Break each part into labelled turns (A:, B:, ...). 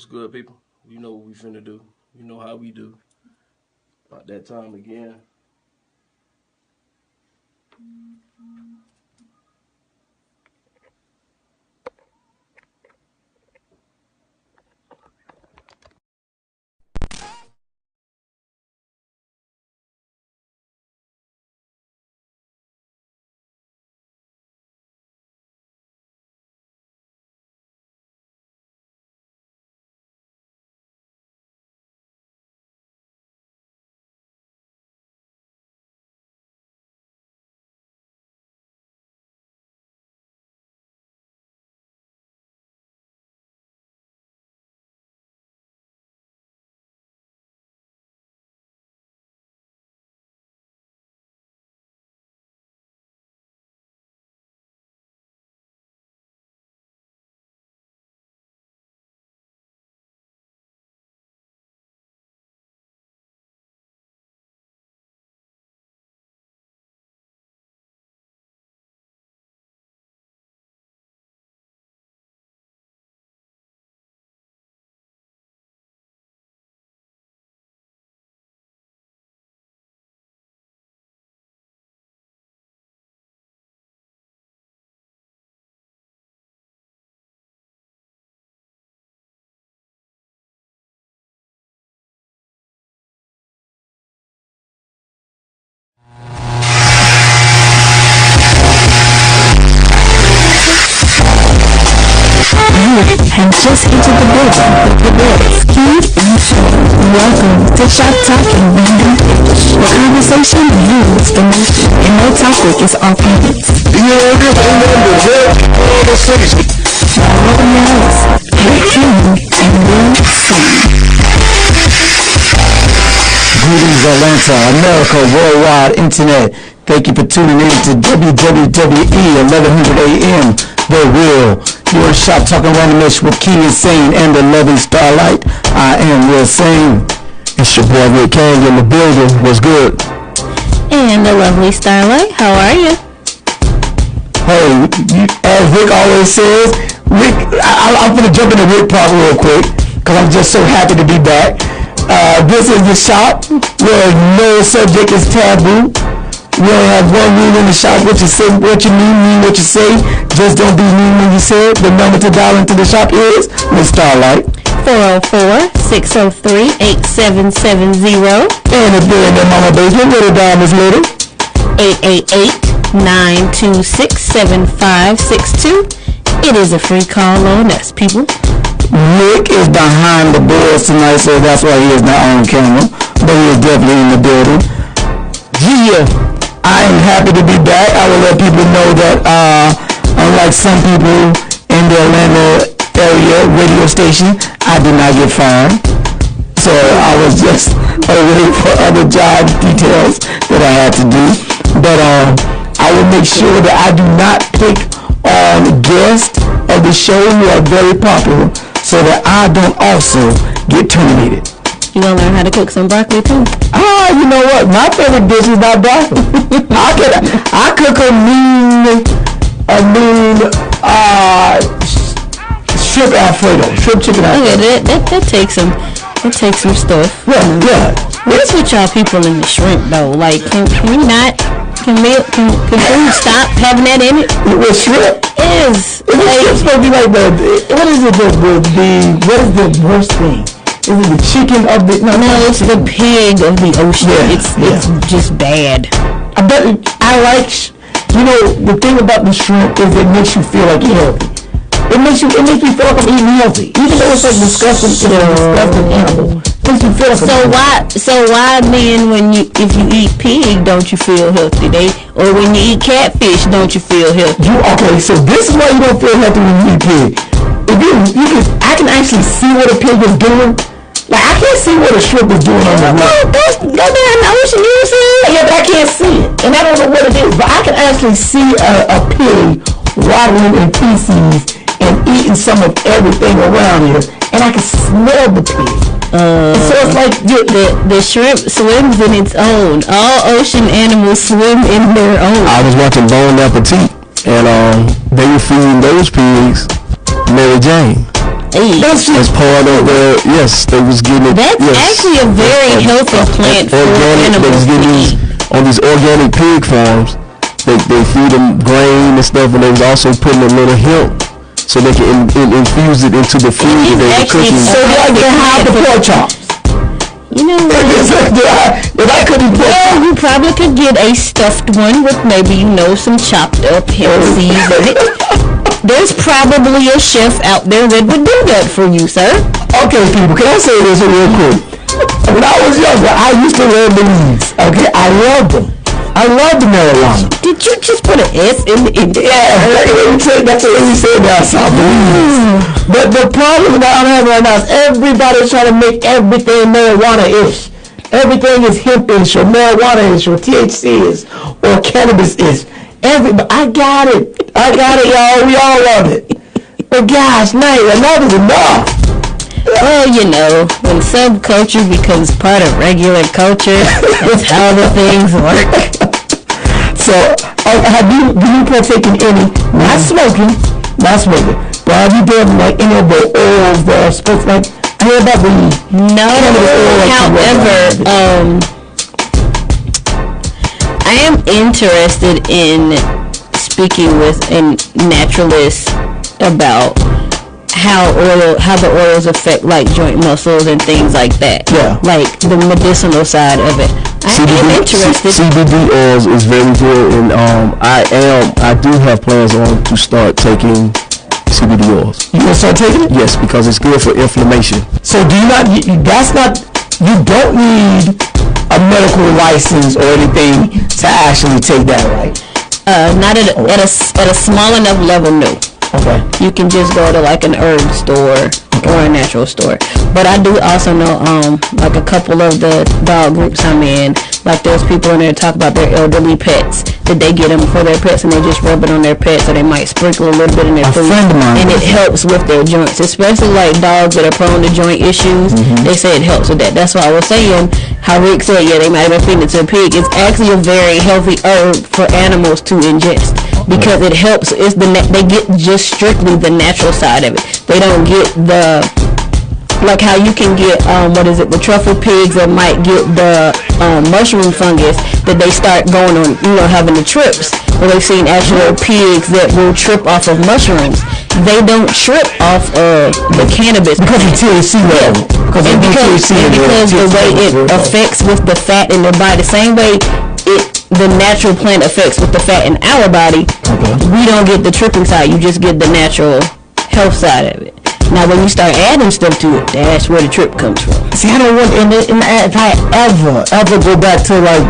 A: What's good, people? You know what we finna do. You know how we do. About that time again.
B: And just entered the building with Steve and Sean. Welcome to Shop Talking Random Pitch, where conversation moves the nation and no topic is off limits. Now open your eyes, stay tuned, and we'll see.
C: Greetings, Atlanta, America, worldwide, internet. Thank you for tuning in to WWWE 1100 AM, The Real. You're in Shop Talking Randomish with King Insane and the Loving Starlight. I am Will Sane. It's your boy Rick Kang in the building. What's good?
B: And the lovely Starlight, how are you?
C: Hey, as Rick always says, I'm going to jump into Rick part real quick because I'm just so happy to be back. This is the shop where no subject is taboo. We only have one rule in the shop: what you say, what you mean what you say. Just don't be mean when you say it. The number to dial into the shop is Miss Starlight.
B: 404-603-8770.
C: And if they're in their mama basement, little dime is little.
B: 888-926-7562. It is a free call on us, people.
C: Rick is behind the boards tonight, so that's why he is not on camera. But he is definitely in the building. Yeah, I am happy to be back. I will let people know that unlike some people in the Atlanta area radio station, I did not get fired. So I was just waiting for other job details that I had to do. But I will make sure that I do not pick on guests of the show who are very popular so that I don't also get terminated.
B: You gonna learn how to cook some broccoli too?
C: You know what? My favorite dish is not broccoli. I cook a mean shrimp Alfredo, shrimp chicken Alfredo.
B: Okay, that takes some stuff.
C: Yeah.
B: What's with y'all people in the shrimp though? Like, can food stop having that in it?
C: With shrimp?
B: Is
C: It's supposed to be like what is the worst thing? Is it the chicken of the...
B: No, it's the pig of the ocean.
C: Yeah,
B: it's just bad.
C: I bet I like... the thing about the shrimp is it makes you feel like you're healthy. It makes me feel like I'm eating healthy. Even though it's like disgusting, it's a disgusting animal. It makes me feel like
B: why then if you eat pig, don't you feel healthy? Or when you eat catfish, don't you feel healthy?
C: Okay, so this is why you don't feel healthy when you eat pig. I can actually see what a pig is doing. Like, I can't see what a shrimp is doing on the road.
B: Go down the ocean, you see?
C: Yeah, but I can't see it. And I don't know what it is. But I can actually see a pig waddling in feces and eating some of everything around here. And I can smell the pig. So it's like
B: the shrimp swims in its own. All ocean animals swim in their own.
D: I was watching Bon Appetit, and they were feeding those pigs Mary Jane.
B: That's
D: part of the, yes, they was getting it.
B: That's actually a very healthy plant for animals.
D: They was getting on these organic pig farms. They feed them grain and stuff, and they was also putting a little hemp so they can infuse it into the food that they were cooking.
C: So I can have the pork chops.
B: You know what?
C: If I couldn't put,
B: well, you probably could get a stuffed one with maybe, some chopped up hemp seeds in it. There's probably a chef out there that would do that for you, sir.
C: Okay, people, can I say this real quick? When I was younger, I used to love the weeds. Okay, I loved them. I love the marijuana.
B: Did you just put an S in the end?
C: Yeah, that's what he said now, But the problem that I'm having right now is everybody's trying to make everything marijuana-ish. Everything is hemp-ish or marijuana-ish or THC-ish or cannabis-ish. I got it, y'all. We all love it. But gosh, man, enough is enough.
B: Well, when subculture becomes part of regular culture, that's how the things work.
C: So, do you partake in any, not smoking, but have you done like any of the oils that are supposed to, like, I heard about the
B: no, however, I am interested in speaking with a naturalist about how the oils affect like joint muscles and things like that.
C: Yeah.
B: Like the medicinal side of it. I am interested.
D: CBD oils is very good, and I do have plans on to start taking CBD oils.
C: You gonna start taking it?
D: Yes, because it's good for inflammation.
C: So do you not? You don't need a medical license or anything to actually take that, right?
B: Not at a small enough level, no.
C: Okay.
B: You can just go to like an herb store or a natural store. But I do also know like a couple of the dog groups I'm in, like there's people in there talk about their elderly pets, that they get them for their pets and they just rub it on their pets, or they might sprinkle a little bit in their food, and it helps with their joints, especially like dogs that are prone to joint issues. They say it helps with that. That's why I was saying how Rick said, they might have been feeding it to a pig. It's actually a very healthy herb for animals to ingest because it helps. They get just strictly the natural side of it. They don't get the, like how you can get the truffle pigs that might get the mushroom fungus that they start going on, having the trips. Well, they've seen actual pigs that will trip off of mushrooms. They don't trip off of the cannabis
C: because of THC level.
B: Because the way it affects with the fat in their body, the same way the natural plant affects with the fat in our body.
C: Okay.
B: We don't get the tripping side. You just get the natural health side of it. Now, when you start adding stuff to it, that's where the trip comes from.
C: See, I don't want, if I ever go back to like,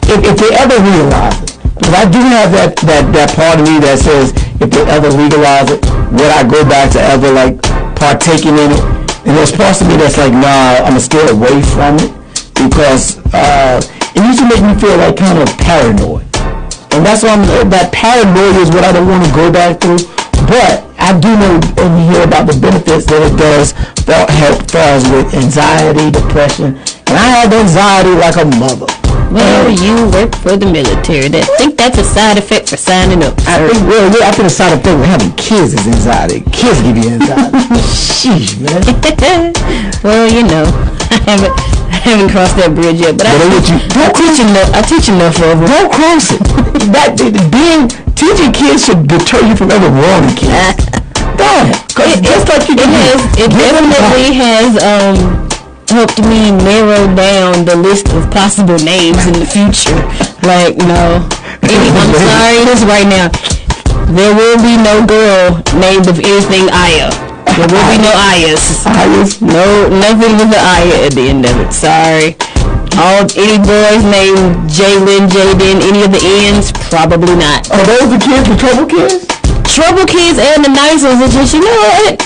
C: if they ever legalize it, because I do have that part of me that says, if they ever legalize it, would I go back to ever like partaking in it? And there's parts of me that's like, nah, I'm gonna stay away from it because it used to make me feel like kind of paranoid. And that's why that paranoia is what I don't want to go back through. But I do know and hear about the benefits that it does help us with anxiety, depression. And I have anxiety like a mother.
B: Well, you work for the military. I think that's a side effect for signing up.
C: I think a side effect of having kids is anxiety. Kids give you anxiety. Sheesh, man.
B: Well, I haven't crossed that bridge yet, but I teach enough of them.
C: Don't cross it. Teaching kids should deter you from ever wronging kids. It
B: definitely has helped me narrow down the list of possible names in the future. Like, no, I'm sorry, this right now. There will be no girl named of anything Aya. There will be no Ayas. No, nothing with the Aya at the end of it. Sorry. Any boys named Jalen, Jaden, any of the ends? Probably not.
C: Are those the kids, the trouble kids?
B: Trouble kids and the nice ones are just, what?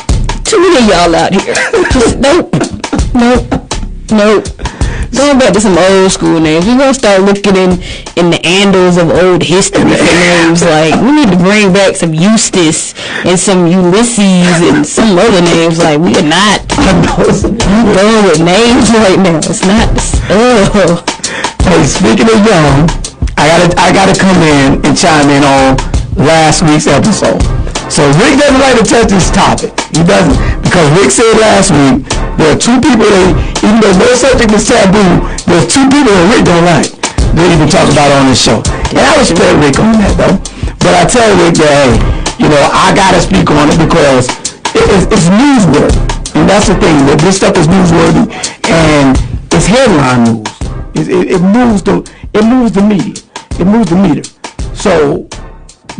B: Too many of y'all out here. Just, nope. Going back to some old school names. We're going to start looking in the annals of old history for names. Like, we need to bring back some Eustace and some Ulysses and some other names. Like, we are not going with names right now. It's not,
C: Hey, speaking of young, I gotta come in and chime in on last week's episode. So Rick doesn't like to touch this topic. He doesn't, because Rick said last week there are two people that, even though no subject is taboo, there's two people that Rick don't like. They even talk about it on this show. And I respect Rick on that though. But I tell Rick that, hey, you know, I gotta speak on it because it's newsworthy. And that's the thing, that this stuff is newsworthy and it's headline news. It moves the media. It moves the meter. So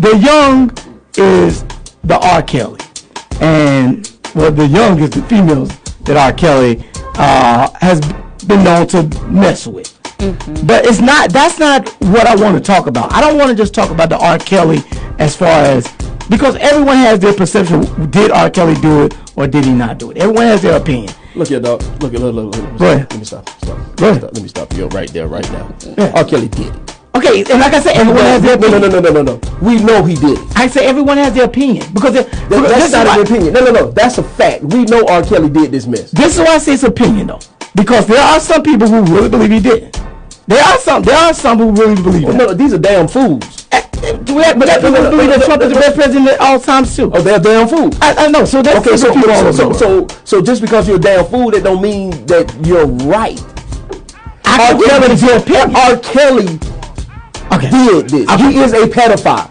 C: the young is the R. Kelly. And well, the young is the females that R. Kelly has been known to mess with. Mm-hmm. But that's not what I want to talk about. I don't want to just talk about the R. Kelly as far as, because everyone has their perception. Did R. Kelly do it or did he not do it? Everyone has their opinion.
A: Look here, dog. Look.
C: Go ahead.
A: Let me stop.
C: Go ahead.
A: Let me stop you right there, right now.
C: Yeah.
A: R. Kelly did it.
C: Okay, and like I said, everyone has their opinion.
A: No. We know he did it.
C: I say everyone has their opinion because
A: that's not an opinion. No. That's a fact. We know R. Kelly did this mess.
C: This is why I say it's opinion though, because there are some people who really believe he didn't. There are some who really believe it.
A: No, these are damn fools.
C: But people believe that Trump is the best president at all times too.
A: Oh, they're damn fools.
C: I know. So that's
A: okay. So just because you're a damn fool, that don't mean that you're right. R. Kelly did this. Okay. He is a pedophile.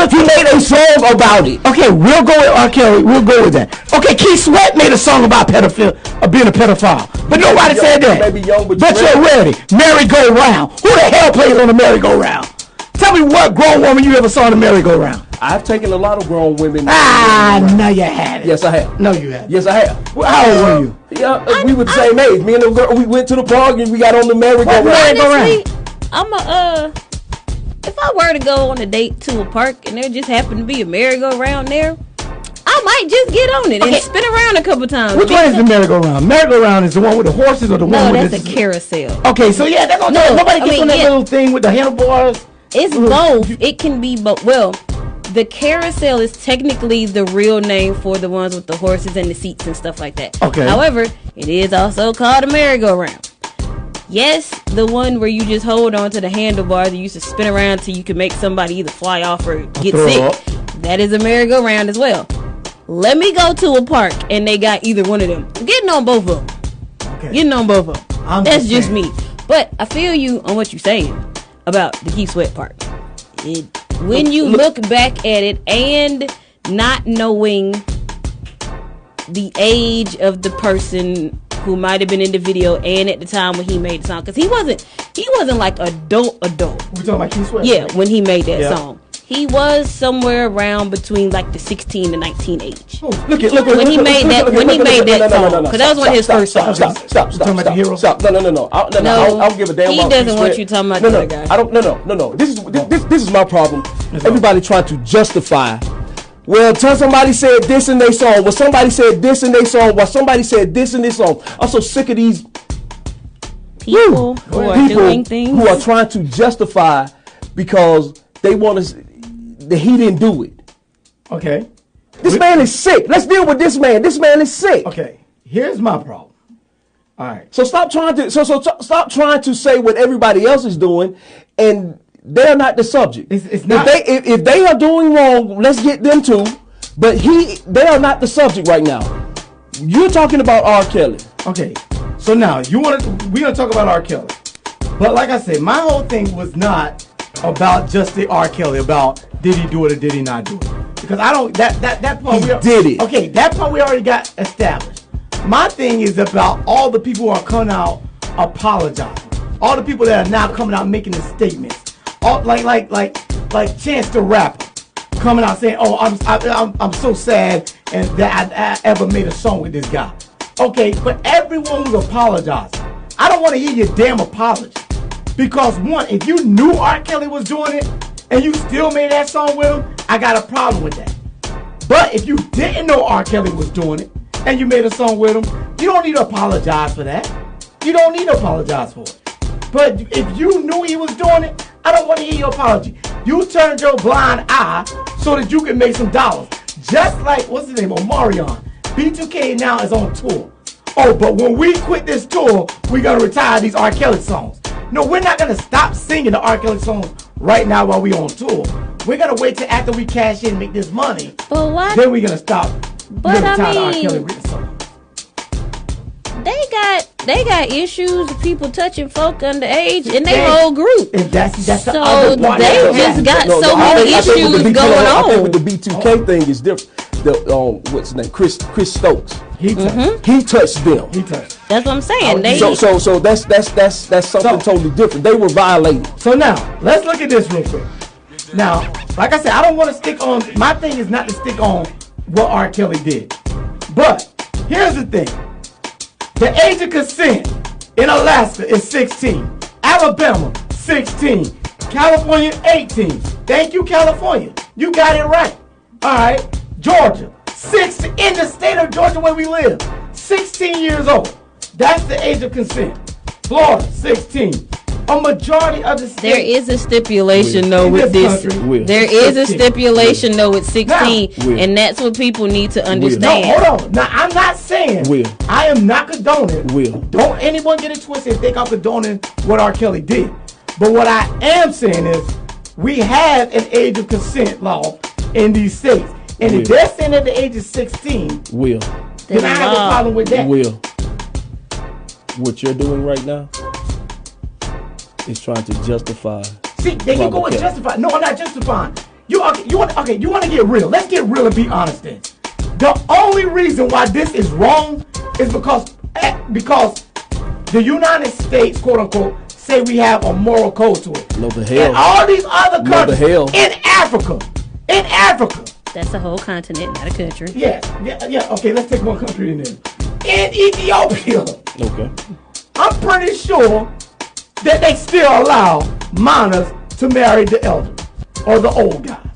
A: He made a song about it.
C: Okay, we'll go with R. Kelly. We'll go with that. Okay, Keith Sweat made a song about being a pedophile, but nobody said that.
A: Maybe young, but
C: you're ready. Merry-go-round. Who the hell plays on the merry-go-round? Tell me what grown woman you ever saw on the merry-go-round.
A: I've taken a lot of grown women.
C: No, you haven't.
A: Yes, I have.
C: No, you haven't.
A: Yes, I have.
C: Well, how old were you?
A: Yeah, we were the same age. Me and the girl, we went to the park and we got on the merry-go-round.
E: Honestly, if I were to go on a date to a park and there just happened to be a merry-go-round there, I might just get on it and spin around a couple times.
C: Which one is the merry-go-round? Merry-go-round is the one with the horses or the one with
E: that's a carousel.
C: Okay, so yeah, that's on nobody gets on that little thing with the handlebars.
E: It's both. It can be both. Well, the carousel is technically the real name for the ones with the horses and the seats and stuff like that.
C: Okay.
E: However, it is also called a merry-go-round. Yes, the one where you just hold on to the handlebars and you used to spin around till you can make somebody either fly off or get sick. That is a merry-go-round as well. Let me go to a park and they got either one of them. I'm getting on both of them.
C: Okay.
E: Getting on both of them. That's just me. But I feel you on what you're saying about the Keith Sweat part. When you look back at it and not knowing the age of the person who might have been in the video and at the time when he made the song, because he wasn't like adult.
C: We talking about Keith Sweat?
E: Yeah, when he made that song. He was somewhere around between like the 16 to 19 age.
C: Look
E: when he made that song, because that was one of his first songs.
A: Stop.
C: Talking about the hero?
A: Stop. No. I don't give a damn.
E: He doesn't want you talking about the other guy.
A: I don't. No. This is my problem. Everybody trying to justify. Well, somebody said this in their song. Well, somebody said this in their song. Well, somebody said this in their song. I'm so sick of these
E: people who are doing things
A: who are trying to justify because they want to. That he didn't do it.
C: Okay.
A: This man is sick. Let's deal with this man. This man is sick.
C: Okay. Here's my problem. All right.
A: So stop trying to stop trying to say what everybody else is doing, and they're not the subject.
C: It's not.
A: If they are doing wrong, let's get them to. But they are not the subject right now. You're talking about R. Kelly.
C: Okay. So now we're gonna talk about R. Kelly. But like I said, my whole thing was not about just the R. Kelly, about did he do it or did he not do it? Because I don't that part
A: he did it.
C: Okay, that part we already got established. My thing is about all the people who are coming out apologizing. All the people that are now coming out making the statements. All like Chance the Rapper coming out saying, "Oh, I'm so sad and that I ever made a song with this guy." Okay, but everyone who's apologizing, I don't want to hear your damn apology. Because one, if you knew R. Kelly was doing it and you still made that song with him, I got a problem with that. But if you didn't know R. Kelly was doing it and you made a song with him, you don't need to apologize for that. You don't need to apologize for it. But if you knew he was doing it, I don't want to hear your apology. You turned your blind eye so that you can make some dollars. Just like, what's his name, Omarion. B2K now is on tour. Oh, but when we quit this tour, we're going to retire these R. Kelly songs. No, we're not going to stop singing the R. Kelly songs right now while we're on tour.
F: we're gonna wait till after we cash in and make this money.
E: But why?
F: Then we're gonna stop.
E: But I mean,
F: R. Kelly written songs.
E: they got issues of people touching folk underage in their whole group.
F: And that's
E: so
F: the other part.
E: They just got so many issues going on.
A: I think with the B2K thing is different. What's his name? Chris Stokes.
F: He touched.
A: He touched them.
F: He touched.
E: That's what I'm saying.
A: So that's something totally different. They were violated.
F: So now let's look at this real quick. Now, like I said, I don't want to stick on. My thing is not to stick on what R. Kelly did. But here's the thing: the age of consent in Alaska is 16, Alabama 16, California 18. Thank you, California. You got it right. All right. Georgia, 6 in the state of Georgia where we live, 16 years old. That's the age of consent. Florida, 16. A majority of the states.
E: There is a stipulation though with this. There is a stipulation though with 16, and that's what people need to understand.
F: No, hold on. Now I'm not saying. I am not condoning. Don't anyone get it twisted and think I'm condoning what R. Kelly did. But what I am saying is, we have an age of consent law in these states. And if they're saying at the age of 16, then I have a problem with that.
A: What you're doing right now is trying to justify.
F: See, there you go and justify. No, I'm not justifying. You want to get real. Let's get real and be honest then. The only reason why this is wrong is because the United States, quote unquote, say we have a moral code to it.
A: No, the hell.
F: And all these other countries in Africa.
E: That's a whole continent, not a country.
F: Yeah. Okay, let's take one country in there. In Ethiopia. Okay. I'm pretty sure that they still allow minors to marry the elder or the old guys.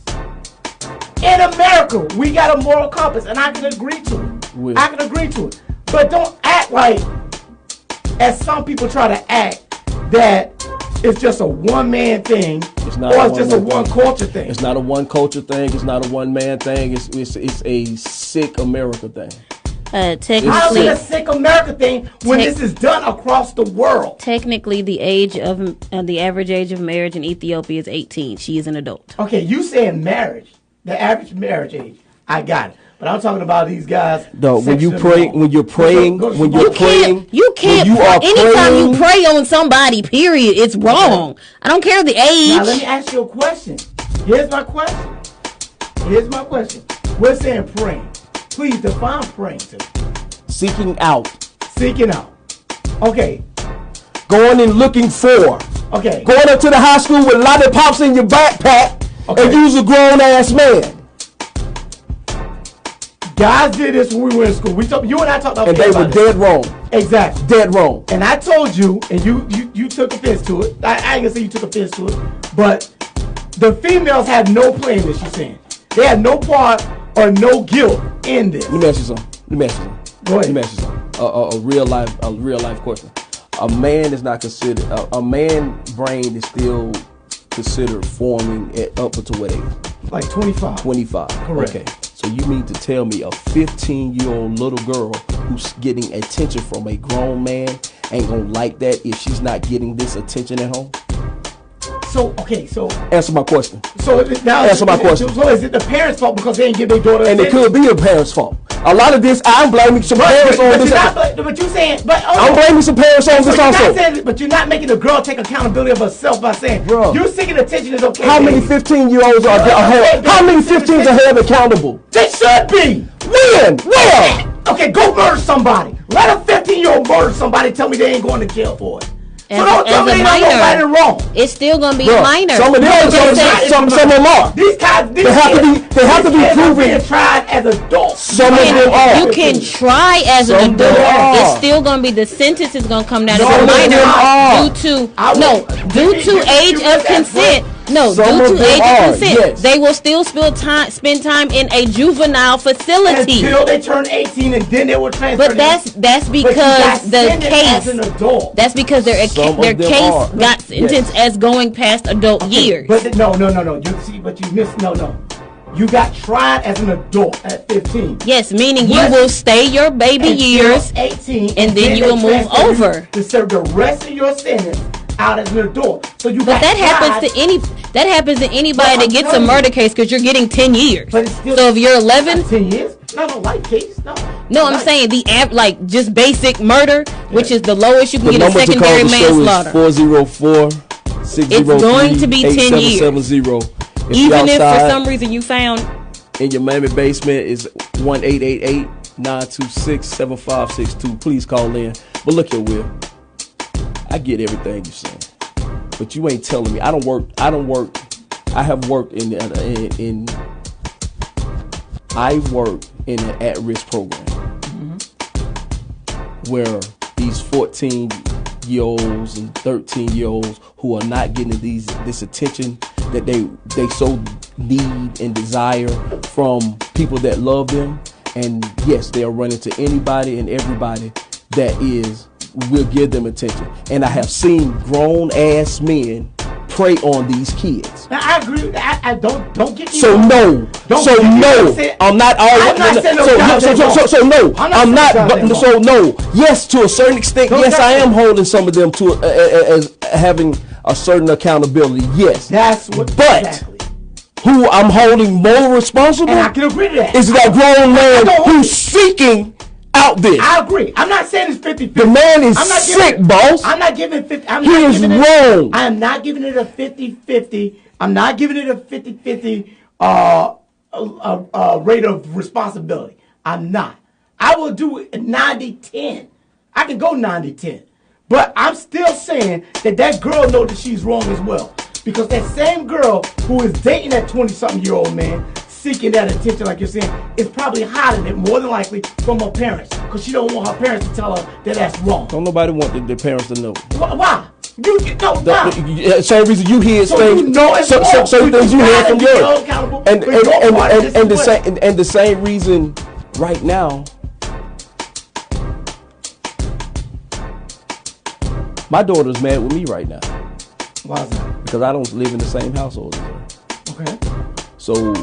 F: In America, we got a moral compass, and I can agree to it. I can agree to it. But don't act like, as some people try to act, that it's just a one-man thing, or it's just a one-culture thing.
A: It's not a one-culture thing. It's not a one-man thing. It's a sick America thing.
E: Technically,
F: how is it a sick America thing when this is done across the world?
E: Technically, the average age of marriage in Ethiopia is 18. She is an adult.
F: Okay, you saying marriage, the average marriage age. I got it. But I'm talking about these guys.
A: No, when you're praying,
E: you can't. Anytime you pray on somebody, period, it's wrong. Okay. I don't care the age.
F: Now let me ask you a question. Here's my question. We're saying praying. Please define praying to me.
A: Seeking out.
F: Okay.
A: Going and looking for.
F: Okay.
A: Going up to the high school with lollipops in your backpack and use a grown ass man.
F: Guys did this when we were in school. You and I talked about
A: it. And they were dead wrong.
F: Exactly.
A: Dead wrong.
F: And I told you, and you took offense to it. I ain't gonna say you took offense to it, but the females had no play in this, she's saying. They had no part or no guilt in this.
A: Let me ask you something.
F: Go ahead.
A: Let me ask you something. A real life question. A man is not considered, a man brain is still considered forming at up until what age?
F: Like 25.
A: 25.
F: Correct.
A: Okay. So you mean to tell me a 15-year-old little girl who's getting attention from a grown man ain't gonna like that if she's not getting this attention at home?
F: So
A: answer my question.
F: Answer my question. So is it the parents' fault because they didn't give their daughter attention?
A: And it could be a parent's fault. A lot of this, I'm blaming some parents on this. I'm blaming some parents on this also.
F: But you're not making the girl take accountability of herself by saying, you're seeking attention is okay.
A: How many 15-year-olds are held? How many 15s are held accountable?
F: They should be.
A: When? Where?
F: Okay, go murder somebody. Let a 15-year-old murder somebody. Tell me they ain't going to jail for it. So don't tell me they don't know right and wrong.
E: It's still gonna be a minor.
A: Some of them are.
F: These guys,
A: they have to be proven.
F: Tried as adults.
A: Some of them are.
E: You can try as an adult. It's still gonna be, the sentence is gonna come down as a minor due to age of consent. No, due to age of consent, yes. They will still spend time in a juvenile facility
F: until they turn 18, and then they will transfer.
E: But that's because the case. That's because their case got sentenced as going past adult years.
F: But no. You see, but you missed. No. You got tried as an adult at 15.
E: Yes, meaning you will stay your baby years
F: 18,
E: and then you will move over
F: to serve the rest of your sentence out at your door. So you.
E: But that happens to any. That happens to anybody that gets a murder case because you're getting 10 years.
F: But it's still,
E: so if you're 11,
F: 10 years. No life case.
E: No, I'm saying the like just basic murder, which is the lowest you can get a secondary manslaughter.
A: 404-603-8770.
E: It's going to be 10 years. Even if for some reason you found
A: in your Miami basement is 1-888-926-7562. Please call in. But look here, Will. I get everything you're saying, but you ain't telling me. I have worked I work in an at-risk program where these 14-year-olds and 13-year-olds who are not getting this attention that they so need and desire from people that love them, and yes, they are running to anybody and everybody that will give them attention. And I have seen grown-ass men prey on these kids.
F: Now, I agree. I don't get me
A: so
F: wrong.
A: No. So no. I'm not all. I'm not. So no. Yes, to a certain extent. Yes, I am holding some of them to as having a certain accountability. Yes.
F: That's what.
A: But
F: exactly.
A: Who I'm holding more responsible,
F: and I can agree to that,
A: is that grown man who's seeking out this.
F: I agree. I'm not saying it's 50-50.
A: The man is sick, boss.
F: I'm not giving 50.
A: He is wrong.
F: I am not giving it a 50-50. I'm not giving it a 50-50 rate of responsibility. I'm not. I will do it 90-10. I can go 90-10. But I'm still saying that girl knows that she's wrong as well. Because that same girl who is dating that 20-something-year-old man, seeking that attention, like you're saying, is probably hiding it more than likely from her parents, because she don't want her parents to tell her that that's wrong.
A: Don't nobody want the parents to know.
F: Why?
A: Same reason you hear
F: things.
A: You know certain things you hear from yours. And the same reason right now. My daughter's mad with me right now.
F: Why is that?
A: Because I don't live in the same household as her.
F: Okay.
A: So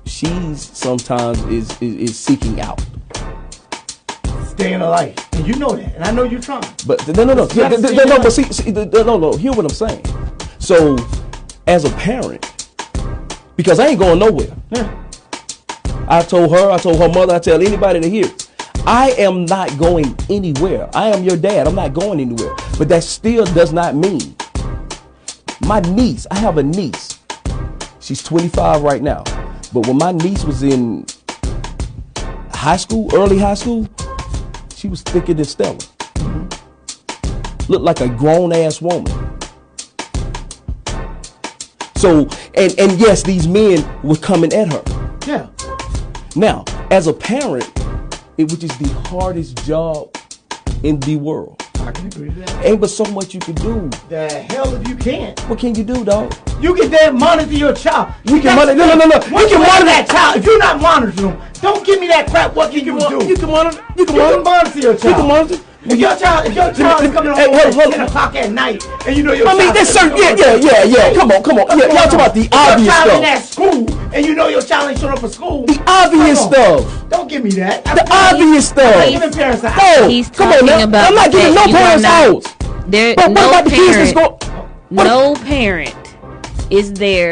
A: she's sometimes is seeking out.
F: Staying alive. And you know that. And I know you're trying.
A: But no. But hear what I'm saying. So as a parent, because I ain't going nowhere.
F: Yeah.
A: I told her mother, I tell anybody to hear it. I am not going anywhere. I am your dad. I'm not going anywhere. But that still does not mean my niece, I have a niece. She's 25 right now. But when my niece was in high school, early high school, she was thicker than Stella. Looked like a grown-ass woman. So, and yes, these men were coming at her.
F: Yeah.
A: Now, as a parent, which is the hardest job in the world.
F: I can agree with that.
A: Ain't but so much you can do.
F: The hell if you can.
A: What can you do, dog?
F: You can then monitor your child.
A: You can monitor. No.
F: You can monitor that child. If you're not monitoring them, don't give me that crap. What can you do?
A: You can monitor. You can
F: monitor your child.
A: You can monitor.
F: If your child is coming home at 10 o'clock at night, and you know your child.
A: I mean, that's certain. Yeah. Come on. Yeah, y'all talking about the obvious stuff.
F: Your child in that school, and you know your child ain't showing up for school.
A: The obvious stuff.
F: Don't give me that.
A: The obvious stuff.
F: I'm giving parents a
A: house.
E: He's talking about.
A: I'm not giving no parents out.
E: No parent is there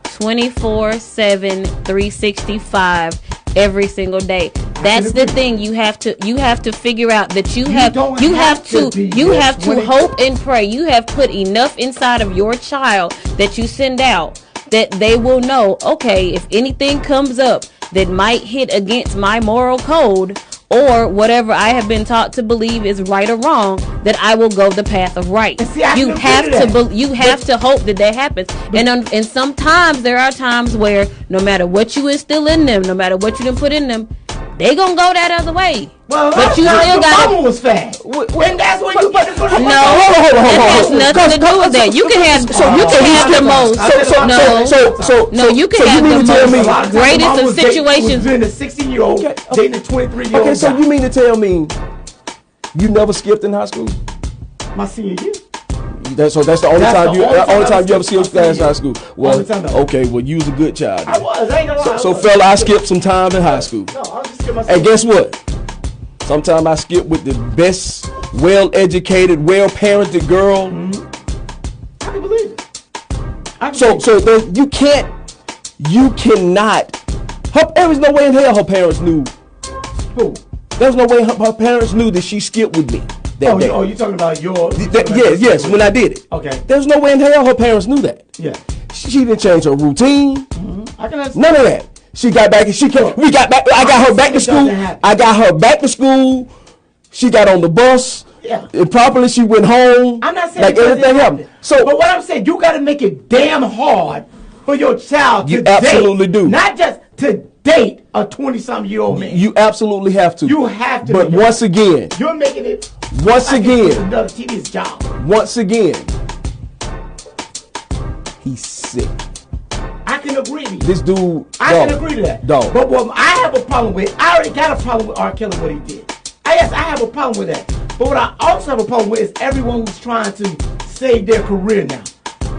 E: 24/7, 365 every single day. That's the thing. You have to figure out that you have to hope and pray. You have put enough inside of your child that you send out that they will know, okay, if anything comes up that might hit against my moral code or whatever I have been taught to believe is right or wrong, that I will go the path of right. You have to hope that happens. And sometimes there are times where no matter what you instill in them, no matter what you done put in them, they gonna go that other way.
F: Well, but you still got mama was fat. And that's when you put it.
E: No, it has nothing to do with that. You can have the most. You can have the most greatest of situations.
F: Being a 16-year-old dating a 23-year-old.
A: Okay, so you mean to tell me you never skipped in high school?
F: My senior year.
A: So that's the only time you ever skipped class in high school. Well, okay, well you was a good child.
F: I was. I ain't gonna lie.
A: So fella, I skipped some time in high school.
F: No, I'll just skip myself.
A: And guess what? Sometimes I skip with the best, well-educated, well-parented girl So you cannot. There was no way in hell her parents knew.
F: Who?
A: There was no way her parents knew that she skipped with me that day.
F: Oh, you talking about your?
A: Yes, when I did it.
F: Okay.
A: There's no way in hell her parents knew that.
F: Yeah.
A: She didn't change her routine.
F: I can understand.
A: None of that. She got back and we got back. I got her back to school. I got her back to school. She got on the bus.
F: Yeah.
A: And properly she went home.
F: I'm not saying
A: like everything happened. So,
F: but what I'm saying, you got to make it damn hard for your child to
A: absolutely
F: date,
A: do.
F: Not just to date a 20-something-year-old man.
A: You absolutely have to.
F: You have to.
A: But once again,
F: you're making it.
A: Once again,
F: another tedious job.
A: Once again, he's sick.
F: I can agree to you.
A: This dude.
F: I can agree to that.
A: Dog.
F: But what I have a problem with, I already got a problem with R. Kelly, what he did. Yes, I have a problem with that. But what I also have a problem with is everyone who's trying to save their career now.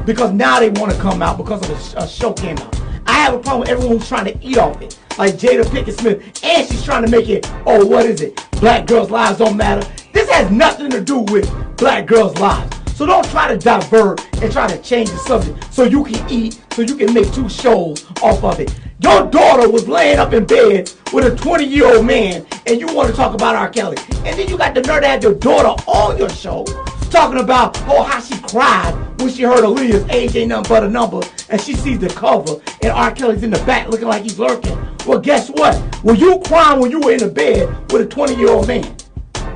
F: Because now they want to come out because of a show came out. I have a problem with everyone who's trying to eat off it. Like Jada Pinkett Smith. And she's trying to make it, what is it? Black girls' lives don't matter. This has nothing to do with black girls' lives. So don't try to divert and try to change the subject so you can eat, so you can make 2 shows off of it. Your daughter was laying up in bed with a 20-year-old man and you want to talk about R. Kelly. And then you got the nerve to have your daughter on your show talking about, how she cried when she heard Aaliyah's age ain't nothing but a number and she sees the cover and R. Kelly's in the back looking like he's lurking. Well, guess what? Were you crying when you were in the bed with a 20-year-old man?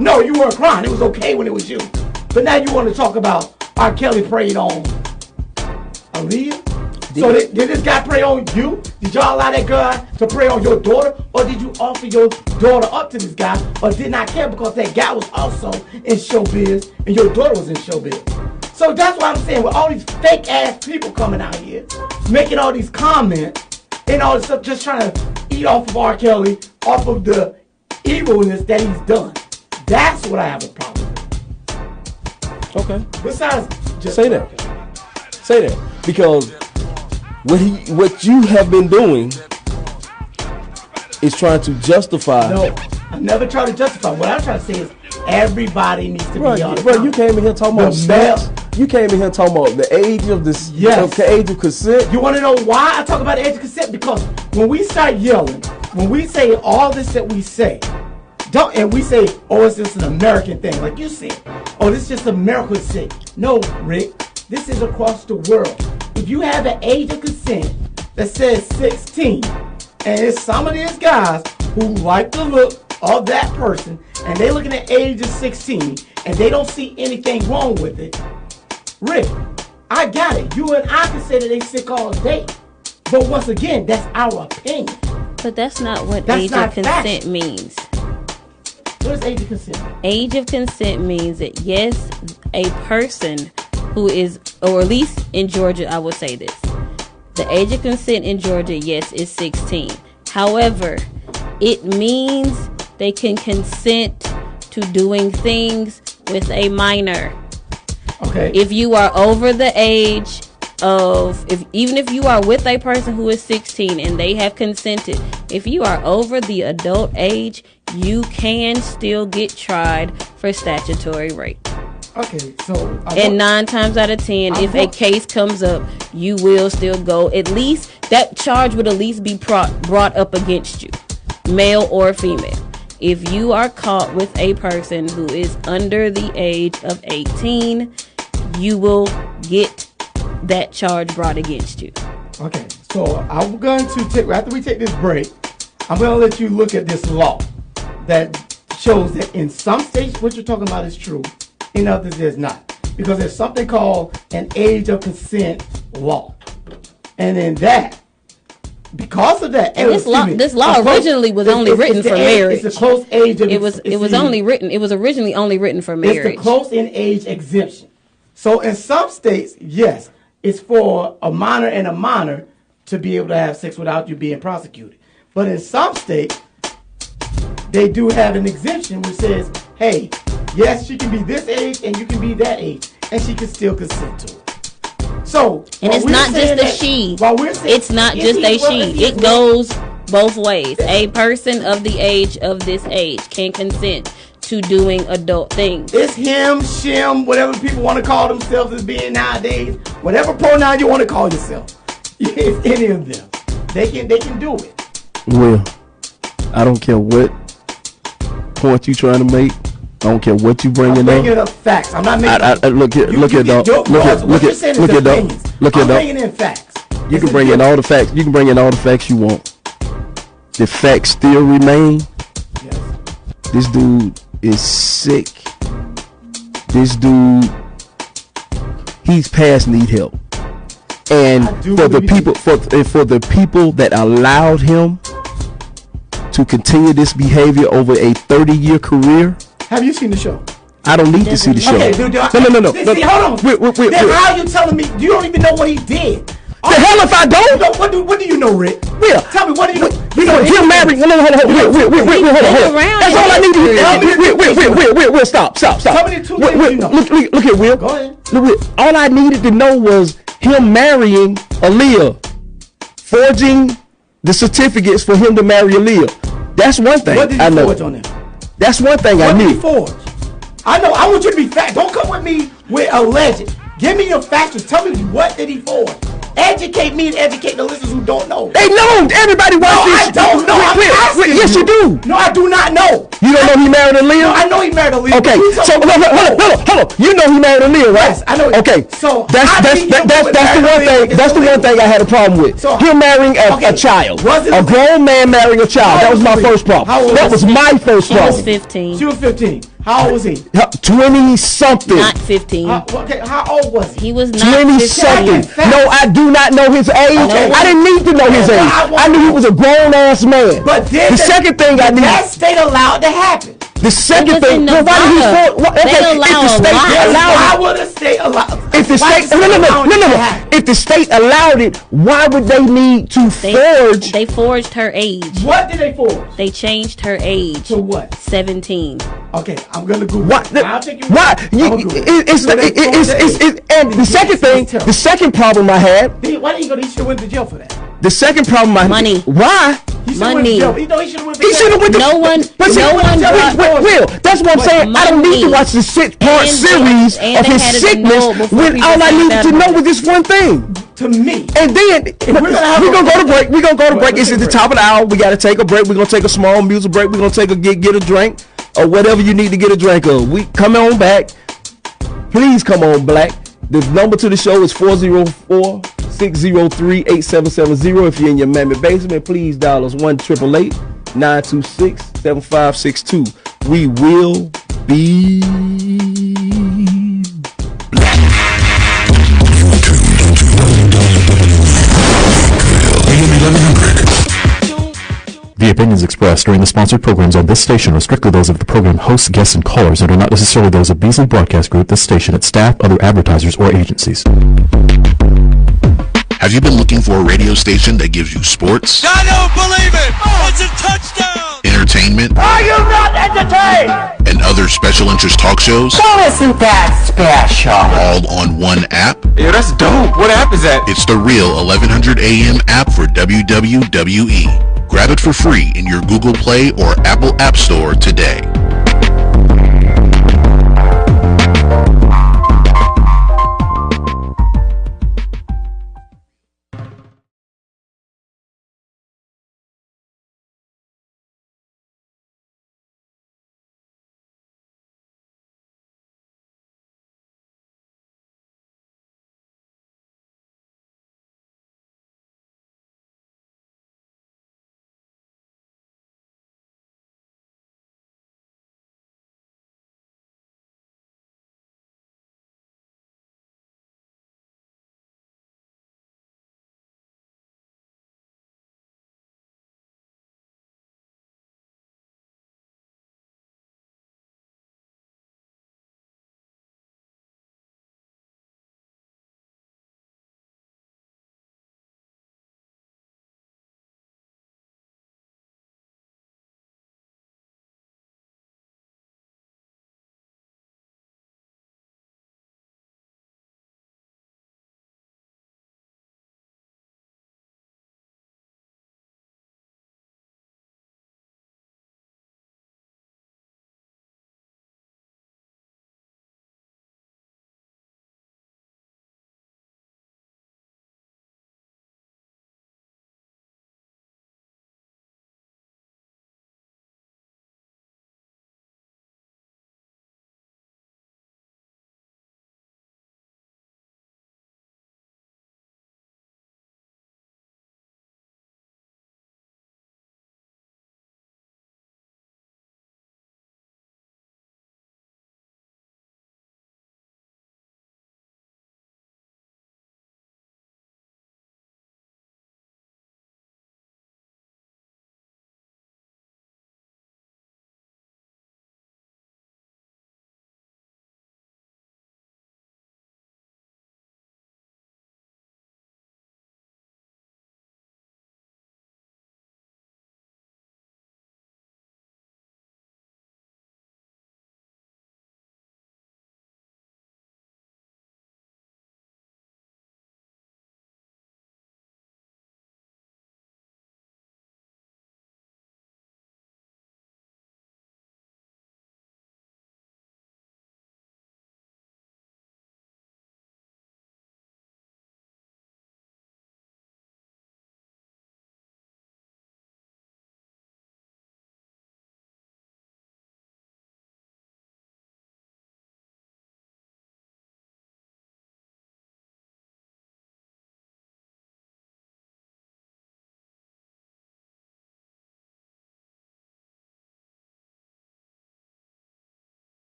F: No, you weren't crying. It was okay when it was you. But now you want to talk about R. Kelly preyed on Aaliyah? So did this guy prey on you? Did y'all allow that guy to prey on your daughter? Or did you offer your daughter up to this guy or did not care because that guy was also in showbiz and your daughter was in showbiz? So that's what I'm saying with all these fake ass people coming out here, making all these comments and all this stuff, just trying to eat off of R. Kelly, off of the evilness that he's done. That's what I have a problem with.
A: Okay.
F: Besides just
A: say that. Say that. Because what you have been doing is trying to justify.
F: No, I never try to justify. What I'm trying to say is everybody needs to be on the
A: Bro, you came in here talking about stats. You came in here talking about the age of this.
F: Yes.
A: The age of consent.
F: You want to know why I talk about the age of consent? Because when we start yelling, when we say all this that we say, and we say, it's just an American thing, like you said. This is just America's thing. No, Rick, this is across the world. If you have an age of consent that says 16, and it's some of these guys who like the look of that person, and they looking at age of 16, and they don't see anything wrong with it, Rick, I got it. You and I can say that they sick all day. But once again, that's our opinion.
E: But that's not what age of consent means.
F: What is age of consent?
E: Age of consent means that yes, a person who is, or at least in Georgia, I would say this. The age of consent in Georgia, yes, is 16. However, it means they can consent to doing things with a minor.
F: Okay.
E: If you are over the age of, even if you are with a person who is 16 and they have consented, if you are over the adult age, you can still get tried for statutory rape.
F: Okay, so...
E: And 9 times out of 10, if a case comes up, you will still go. At least, that charge would at least be brought up against you, male or female. If you are caught with a person who is under the age of 18, you will get that charge brought against you.
F: Okay, so I'm going to take, after we take this break, I'm going to let you look at this law that shows that in some states what you're talking about is true, in others there's not. Because there's something called an age of consent law. And in that, because of that,
E: and this law originally was only written for marriage.
F: It's a close age of
E: it was originally only written for marriage.
F: It's the close in age exemption. So in some states, yes, it's for a minor and a minor to be able to have sex without you being prosecuted. But in some states, they do have an exemption which says, hey, yes, she can be this age and you can be that age, and she can still consent to it. So,
E: and it's not just a she. It's not just a she. It goes both ways. A person of the age of this age can consent to doing adult things.
F: It's him, shim, whatever people want to call themselves as being nowadays. Whatever pronoun you want to call yourself. It's any of them. They can do it.
D: Well, I don't care what point you trying to make. I don't care what you bringing up.
F: I'm bringing up facts. I'm not making.
D: Look here, dog. Look here, dog. Look here,
F: I'm
D: dog.
F: bringing in facts.
D: You can bring in all the facts. You can bring in all the facts you want. The facts still remain.
F: Yes.
D: This dude is sick. This dude, he's past need help. And for the people, for the people that allowed him to continue this behavior over a 30-year career.
F: Have you seen the show?
D: I don't need to see the show.
F: Okay, dude,
D: No.
F: See, hold on. Then how you telling me you don't even know what he did?
D: The hell if I don't?
F: What do you know, Rick?
D: Will.
F: Tell me, what do you know?
D: He'll marry. Hold on. Will. That's all I need to hear. Will, stop.
F: Tell me the two things you know.
D: Look here, Will.
F: Go ahead.
D: Look, all I needed to know was him marrying Aaliyah, forging the certificates for him to marry Aaliyah. That's one thing
F: What did
D: I
F: he
D: know.
F: forge on him?
D: That's one thing I
F: What did he
D: knew.
F: forge? I know. I want you to be fact. Don't come with me with alleged. Give me your facts. Tell me what did he forge. Educate me and educate the listeners who don't know.
D: They know. Everybody watch this.
F: I don't know. I'm asking
D: Yes, you do.
F: No, I do not know.
D: You don't know he married Aaliyah?
F: No, I know he married Aaliyah.
D: Okay, so hold on. You know he married Aaliyah, right?
F: Yes, I know.
D: Okay,
F: So
D: that's the one thing. That's the one thing I had a problem with.
F: So,
D: him marrying a child, a grown man marrying a child. That was my first problem. That was my first
E: She was
D: problem.
E: 15.
F: She was 15. How old was he?
D: 20 something.
E: Not 15.
F: Okay, how old was he?
E: He was not
D: 20
E: 15.
D: something.
F: Facts.
D: No, I do not know his age.
F: Okay.
D: I didn't need to know his age. I knew he was a grown ass man.
F: But then
D: the second thing I
F: that
D: need.
F: state allowed to happen.
D: The second
E: was
D: thing.
E: in
D: No, why did he
E: Nevada.
D: for? Okay,
E: They
D: if
E: allow
D: the
E: a
D: state
E: lot.
D: allowed
F: Why
D: it.
F: would a state allow?
D: If the
F: why
D: state,
F: is
D: no.
F: allowing it to happen?
D: If the state allowed it, why would they need to forge?
E: They forged her age.
F: What did they forge?
E: They changed her age.
F: To what?
E: 17.
F: Okay, I'm gonna Google.
D: What?
F: I'll take you.
D: Why?
F: I'm gonna Google.
D: And the second thing, the second problem I had,
F: Why didn't he go? He should have went to jail for that.
D: the second problem I had.
E: Money.
D: Why?
F: He should have went to
E: Money.
F: jail. He should have went to
D: He should have went to.
E: No one-
D: But see,
E: no one brought-
D: Will. That's what I'm saying. I don't need to
E: Money.
D: watch the 6-part
E: And
D: series
E: they
D: of his
E: had it
D: sickness
E: annulled before
D: when
E: people
D: all I
E: found
D: needed
E: out
D: to know
E: about
D: was this one thing.
F: To me.
D: And then we're gonna go to break. We're gonna go to break. It's at the top of the hour. We gotta take a break. We're gonna take a small music break. We're gonna take a get a drink or whatever you need to get a drink of. We come on back. Please come on back. The number to the show is 404-603-8770. If you're in your mammoth basement, please dial us 1-888-926-7562. We will be
G: The opinions expressed during the sponsored programs on this station are strictly those of the program hosts, guests, and callers and are not necessarily those of Beasley Broadcast Group, this station, its staff, other advertisers, or agencies.
H: Have you been looking for a radio station that gives you sports?
I: I don't believe it! It's a touchdown!
H: Entertainment?
I: Are you not entertained?
H: And other special interest talk shows?
I: Oh, isn't that special?
H: All on one app?
I: Yeah, that's dope. What app is that?
H: It's the real 1100 AM app for WWE. Grab it for free in your Google Play or Apple App Store today.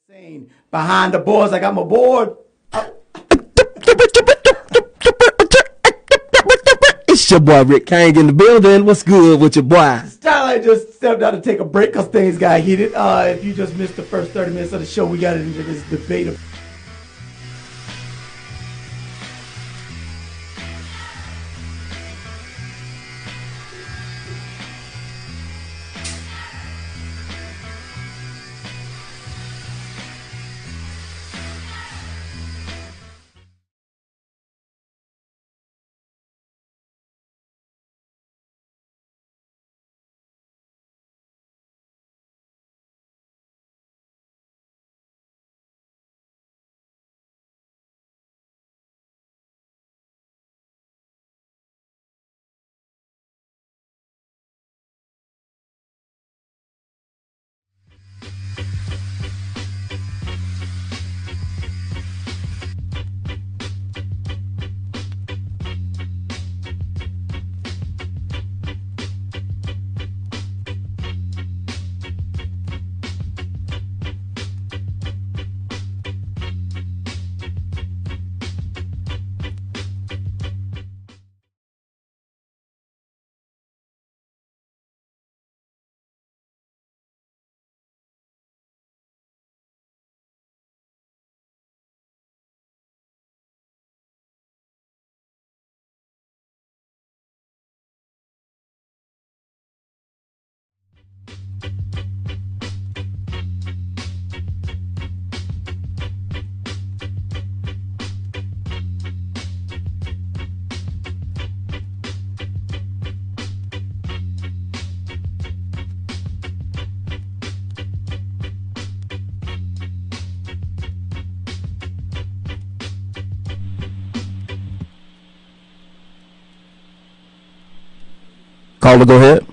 F: Saying behind the boards, I got my board.
A: It's your boy Rick Kang in the building. What's good with your boy?
F: Starlight just stepped out to take a break because things got heated. If you just missed the first 30 minutes of the show, we got into this debate.
A: Caller, go ahead.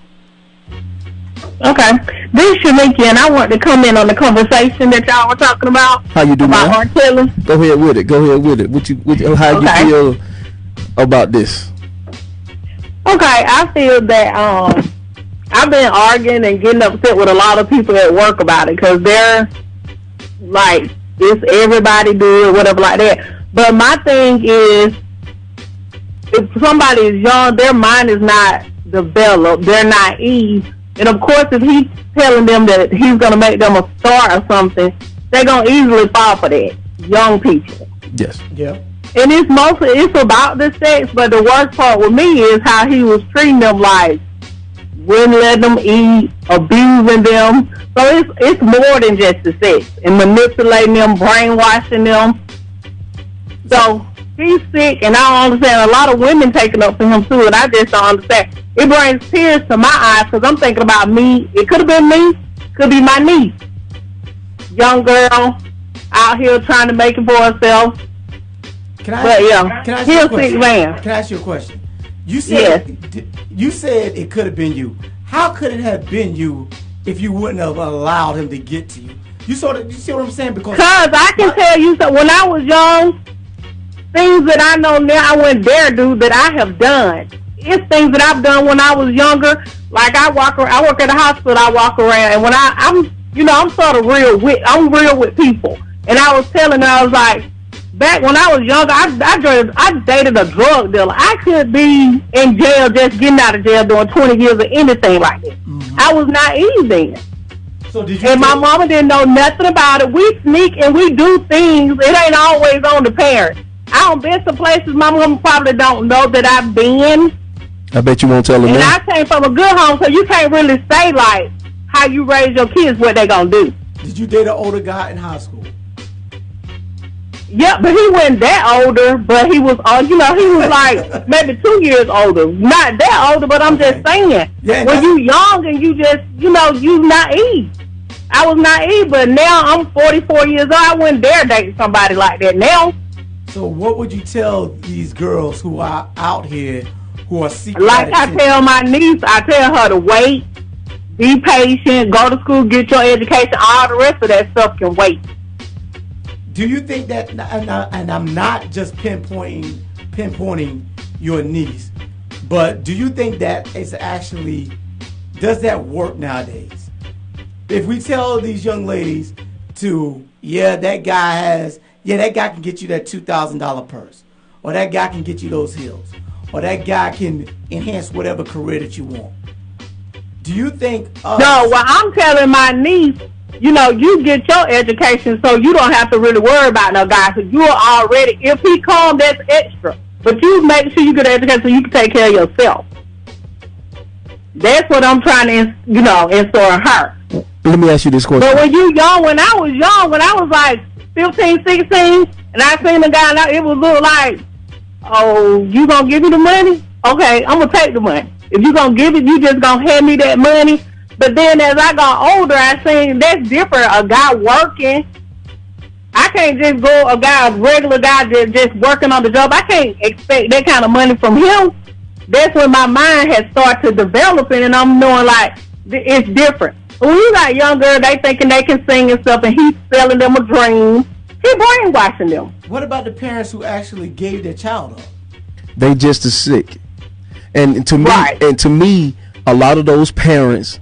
J: Okay. This is Shanika, and I want to comment on the conversation that y'all were talking about.
A: How you doing?
J: About R. Kelly.
A: Go ahead with it. How you feel about this?
J: Okay, I feel that I've been arguing and getting upset with a lot of people at work about it because they're like, it's everybody do it, whatever like that. But my thing is, if somebody is young, their mind is not developed, they're naive, and of course if he's telling them that he's going to make them a star or something, they're going to easily fall for that. Young people.
A: Yes.
F: Yeah.
J: And it's about the sex, but the worst part with me is how he was treating them, like wouldn't let them eat, abusing them. So it's more than just the sex, and manipulating them, brainwashing them. So he's sick, and I don't understand. A lot of women taking up for him too, and I just don't understand. It brings tears to my eyes because I'm thinking about me. It could have been me, could be my niece, young girl out here trying to make it for herself.
F: Can I ask you a question? You said it could have been you. How could it have been you if you wouldn't have allowed him to get to you? You see what I'm saying? Because
J: I can tell you, so when I was young, things that I know now I wouldn't dare do that I have done. It's things that I've done when I was younger. Like I work at a hospital. I walk around, and when I'm sort of real with people. And I was telling her, I was like, back when I was younger, I dated a drug dealer. I could be in jail, just getting out of jail, doing 20 years of anything like that. Mm-hmm. I was naive then.
F: So
J: my mama didn't know nothing about it. We sneak and we do things. It ain't always on the parents. I don't been some places my mama probably don't know that I've been.
A: I bet you won't tell them.
J: And I came from a good home, so you can't really say like how you raise your kids, what they gonna do.
F: Did you date an older guy in high school?
J: Yeah, but he wasn't that older, but he was, he was like maybe 2 years older. Not that older, but I'm just saying. Yeah, when you young and you just, you naive. I was naive, but now I'm 44 years old. I wouldn't dare date somebody like that now.
F: So what would you tell these girls who are out here who are seeking?
J: Like I tell my niece, I tell her to wait, be patient, go to school, get your education. All the rest of that stuff can wait.
F: Do you think that, and I'm not just pinpointing your niece, but do you think that it's actually, does that work nowadays? If we tell these young ladies to, that guy can get you that $2,000 purse, or that guy can get you those heels, or that guy can enhance whatever career that you want. Do you think?
J: No, well, I'm telling my niece, you get your education, so you don't have to really worry about no guy, because you are already. If he comes, that's extra. But you make sure you get an education so you can take care of yourself. That's what I'm trying to, install in her.
D: Let me ask you this question.
J: But when I was like 15, 16, and I seen the guy, and it would look like, oh, you gonna give me the money? Okay, I'm gonna take the money. If you gonna give it, you just gonna hand me that money. But then as I got older, I seen that's different. A guy working, I can't just go a regular guy just working on the job. I can't expect that kind of money from him. That's when my mind has started to developing, and I'm knowing like it's different. When you got young girls, they thinking they can sing and stuff, and he's selling them a dream. He brainwashing them.
F: What about the parents who actually gave their child up?
D: They just as sick. And to me, a lot of those parents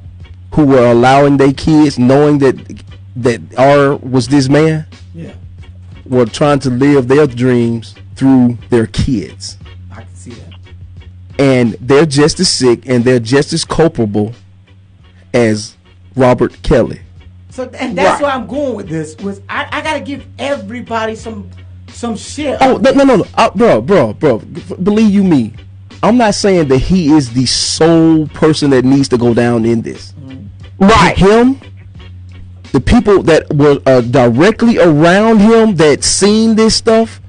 D: who were allowing their kids, knowing that R was this man, were trying to live their dreams through their kids.
F: I can see that.
D: And they're just as sick, and they're just as culpable as Robert Kelly.
F: So, and that's why I'm going with this. I gotta give everybody some shit.
D: Oh no, bro. Believe you me, I'm not saying that he is the sole person that needs to go down in this.
J: Right.
D: Him, the people that were directly around him that seen this stuff,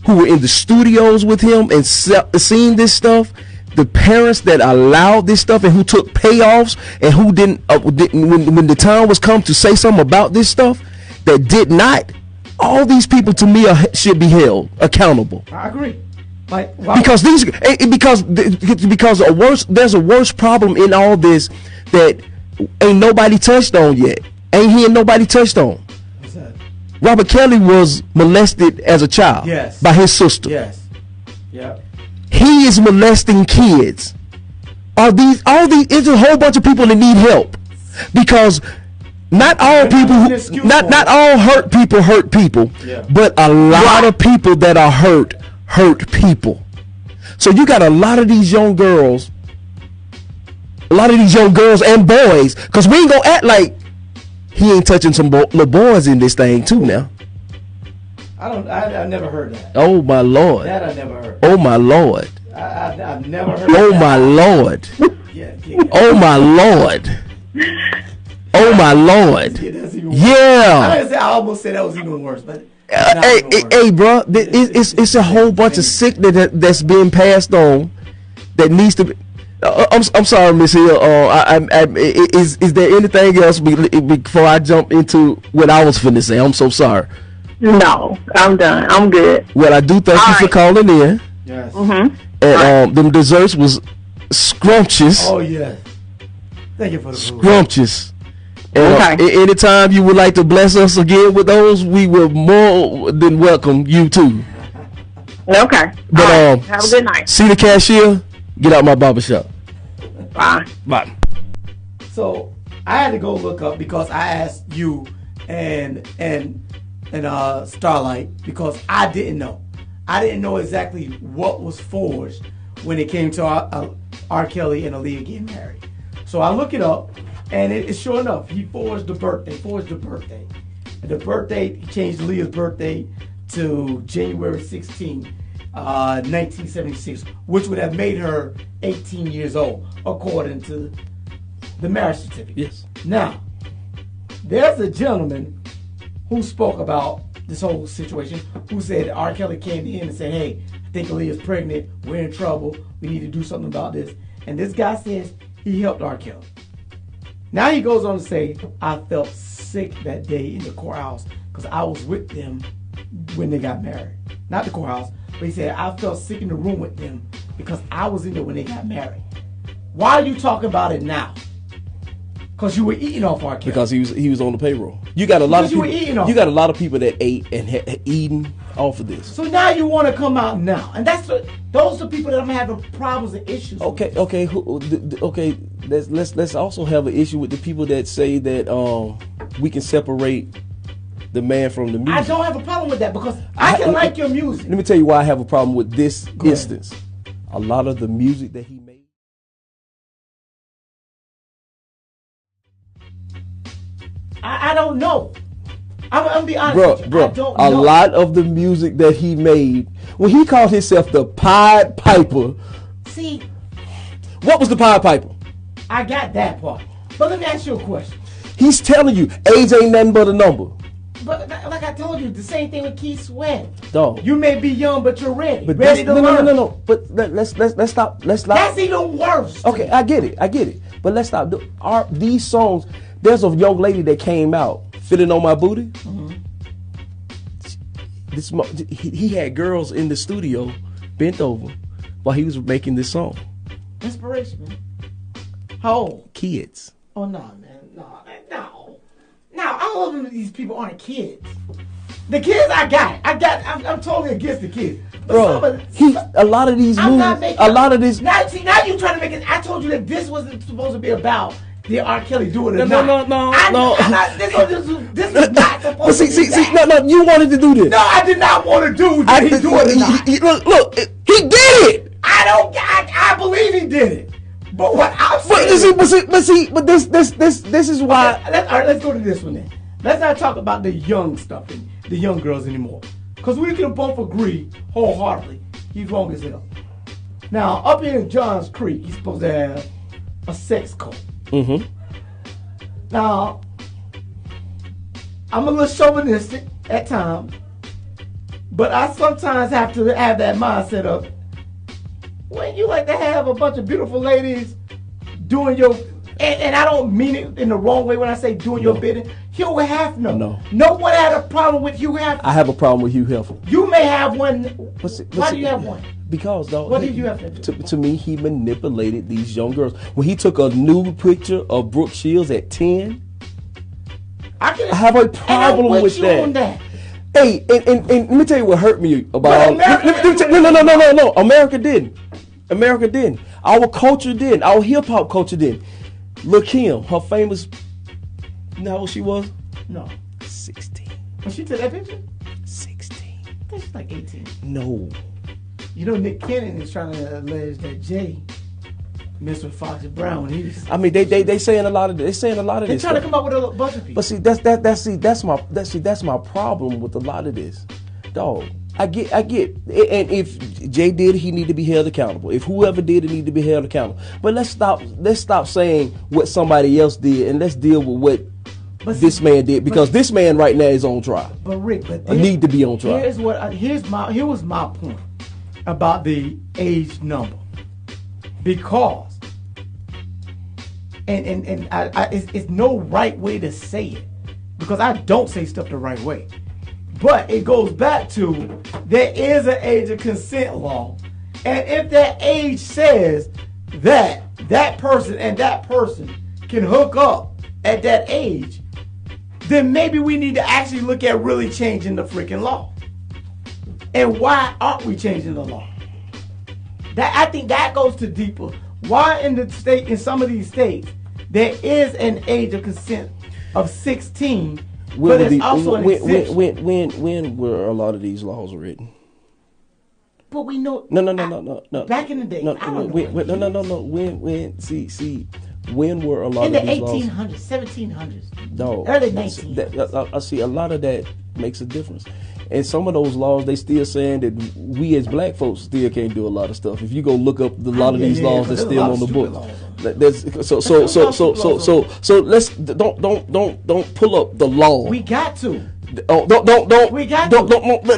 D: who were in the studios with him and seen this stuff, the parents that allowed this stuff and who took payoffs and who didn't when the time was come to say something about this stuff that did not, all these people to me should be held accountable.
F: I agree.
D: Because there's a worse problem in all this that ain't nobody touched on yet. Ain't hearing nobody touched on.
F: What's that?
D: Robert Kelly was molested as a child by his sister.
F: Yes. Yeah.
D: He is molesting kids. All these it's a whole bunch of people that need help, because not all people not all hurt people, but a lot of people that are hurt people. So you got a lot of these young girls and boys, because we ain't gonna act like he ain't touching some little boys in this thing too now.
F: I never heard that.
D: Oh my Lord.
F: That I never heard.
D: Oh my Lord.
F: I've never heard
D: Oh
F: that.
D: my Lord. Oh my Lord. Oh my Lord. Yeah.
F: I almost said that was even worse, but
D: hey, bro, it's a whole bunch of sickness that's being passed on that needs to be. I'm sorry, Miss Hill. Is there anything else before I jump into what I was finna say? I'm so sorry.
J: No, I'm done. I'm good.
D: Well, I do thank you for calling in.
F: Yes.
J: Mm-hmm.
D: And them desserts was scrumptious.
F: Oh yeah. Thank you for the
D: scrumptious. And anytime you would like to bless us again with those, we will more than welcome you too.
J: Okay.
D: But
J: have a good night.
D: See the cashier. Get out my barbershop.
J: Bye.
F: So I had to go look up, because I asked you and Starlight, because I didn't know. I didn't know exactly what was forged when it came to R. Kelly and Aaliyah getting married. So I look it up, and it's sure enough, he forged the birthday. And the birthday, he changed Aaliyah's birthday to January 16, 1976, which would have made her 18 years old, according to the marriage certificate.
D: Yes.
F: Now, there's a gentleman who spoke about this whole situation, who said R. Kelly came to him and said, hey, I think Aaliyah's pregnant, we're in trouble, we need to do something about this. And this guy says he helped R. Kelly. Now he goes on to say, I felt sick that day in the courthouse because I was with them when they got married. Not the courthouse, but he said, I felt sick in the room with them because I was in there when they got married. Why are you talking about it now? Because you were eating off R. Kelly.
D: Because he was on the payroll. You got a lot of people. You got a lot of people that ate and had eaten off of this.
F: So now you want to come out now, and those are people that I'm having problems and issues.
D: Okay. Let's also have an issue with the people that say that we can separate the man from the music.
F: I don't have a problem with that because I can like your music.
D: Let me tell you why I have a problem with this instance. A lot of the music that he made.
F: I don't know. I'm gonna be honest with you.
D: Bro,
F: I don't
D: a
F: know.
D: lot of the music that he made, when he called himself the Pied Piper.
F: See,
D: what was the Pied Piper?
F: I got that part. But let me ask you a question.
D: He's telling you, age ain't nothing but a number.
F: But like I told you, the same thing with Keith Sweat.
D: Dog.
F: You may be young, but you're ready.
D: But
F: ready to learn.
D: No. But let's stop.
F: That's even worse.
D: Okay, I get it. But let's stop. These songs. There's a young lady that came out, Feeling on My Booty. He had girls in the studio bent over while he was making this song.
F: Inspiration, man. How old?
D: Kids.
F: Oh no, man, no. All of these people aren't kids. The kids I got. I'm totally against the kids. But
D: bro, a lot of these movies, a lot of this.
F: Now you trying to make it. I told you that this wasn't supposed to be about the R. Kelly doing it.
D: No.
F: This was not supposed to be
D: see, no, you wanted to do this.
F: No, I did not want to do it. He doing it.
D: Look, he did it.
F: I believe he did it. But what I'm saying,
D: but this is why.
F: All right, let's go to this one then. Let's not talk about the young stuff and the young girls anymore, because we can both agree wholeheartedly he's wrong as hell. Now, up here in Johns Creek, he's supposed to have a sex cult. Now, I'm a little chauvinistic at times, but I sometimes have to have that mindset of, when you like to have a bunch of beautiful ladies doing your, and I don't mean it in the wrong way when I say doing your bidding. Hugh Hefner. No one had a problem with Hugh Hefner.
D: I have a problem with Hugh Hefner.
F: You may have one. Why do you have one?
D: Because, dog,
F: what did you have to do?
D: To me, he manipulated these young girls. When he took a nude picture of Brooke Shields at 10, I have a problem with that. Hey, and let me tell you what hurt me about. No. America didn't. Our culture didn't. Our hip hop culture didn't. Lil' Kim, her famous. You know how old she was?
F: No.
D: 16.
F: When she took that picture?
D: 16.
F: I think she's like 18.
D: No.
F: You know, Nick Cannon is trying to allege that Jay messed with Foxy Brown when he was.
D: I mean, they saying a lot of this. They're
F: trying to come up with a bunch of people.
D: But see, that's my problem with a lot of this, dog. I get, and if Jay did, he need to be held accountable. If whoever did it, need to be held accountable. But let's stop saying what somebody else did, and let's deal with what this man did, because this man right now is on trial.
F: But Rick,
D: need to be on trial.
F: Here was my point about the age number, because it's no right way to say it, because I don't say stuff the right way. But it goes back to, there is an age of consent law. And if that age says that that person and that person can hook up at that age, then maybe we need to actually look at really changing the freaking law. And why aren't we changing the law? I think that goes to deeper. Why in some of these states, there is an age of consent of 16, but it's also an exemption.
D: When were a lot of these laws written?
F: But we know.
D: No.
F: Back in the day.
D: When were a lot of these laws?
F: In the 1800s, 1700s.
D: No.
F: Early 1900s.
D: I see a lot of that makes a difference. And some of those laws, they still saying that we as black folks still can't do a lot of stuff. If you go look up a lot of these laws that's still on the book. So let's don't pull up the law.
F: We got to.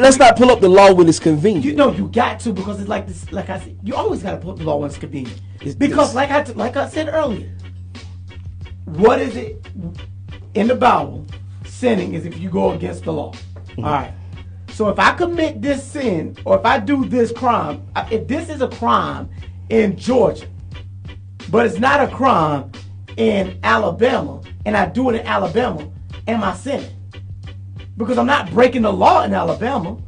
D: Let's not pull up the law when it's convenient.
F: You got to, because it's like this. Like I said, you always got to pull up the law when it's convenient. Because like I said earlier, what is it in the Bible? Sinning is if you go against the law. Mm-hmm. All right. So if I commit this sin, or if I do this crime, if this is a crime in Georgia, but it's not a crime in Alabama, and I do it in Alabama, am I sinning? Because I'm not breaking the law in Alabama.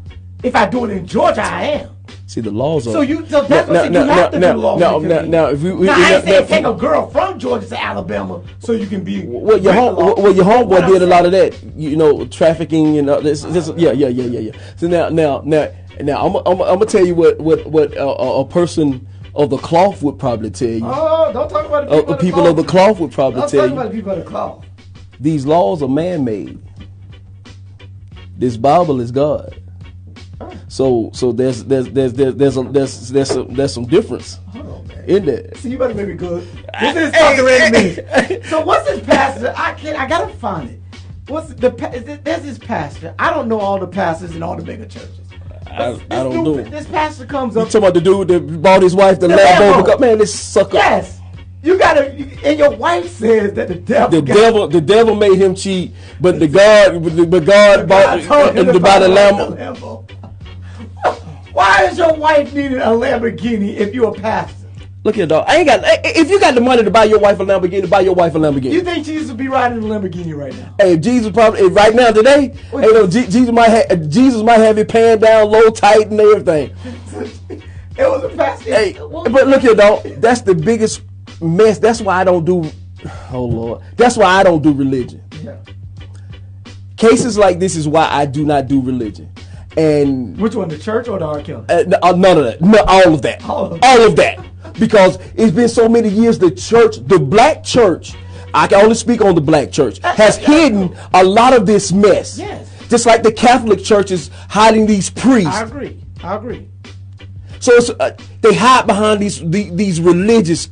F: If I do it in Georgia, I am.
D: See, the laws are.
F: So that's what you have to do laws.
D: Now, if we
F: I ain't saying take a girl from Georgia to Alabama so you can be.
D: Well, your homeboy did a lot of that. Trafficking and this. Yeah. So now, I'm gonna tell you what a person of the cloth would probably tell you.
F: Oh, don't talk about
D: the people of the cloth would probably tell you.
F: Don't talk about the people of the cloth.
D: These laws are man-made. This Bible is God. So there's some difference in that.
F: See, you better make me good. This is talking ready to me. So what's this pastor? I gotta find it. There's this pastor. I don't know all the pastors in all the bigger churches.
D: I don't know.
F: This pastor comes up.
D: You talking about the dude that bought his wife the Lambo? Man, this sucker.
F: Yes. You gotta, and your wife says that the
D: devil made him cheat, but God bought him to buy the Lambo.
F: Why is your wife needing a Lamborghini if you're a pastor?
D: Look here, dog. If you got the money to buy your wife a Lamborghini, buy your wife a Lamborghini.
F: You think Jesus would be riding a Lamborghini right now?
D: Hey, Jesus probably right now today. Jesus might have it panned down low, tight, and everything.
F: It was a pastor.
D: Hey, but look here, dog. That's the biggest mess. That's why I don't do. Oh Lord. That's why I don't do religion.
F: Yeah.
D: Cases like this is why I do not do religion. And
F: which one, the church or the R. Kelly?
D: None of that. No, all of that. All of that. Because it's been so many years. The black church, I can only speak on the black church, has hidden a lot of this mess.
F: Yes.
D: Just like the Catholic Church is hiding these priests.
F: I agree.
D: So it's, they hide behind these religious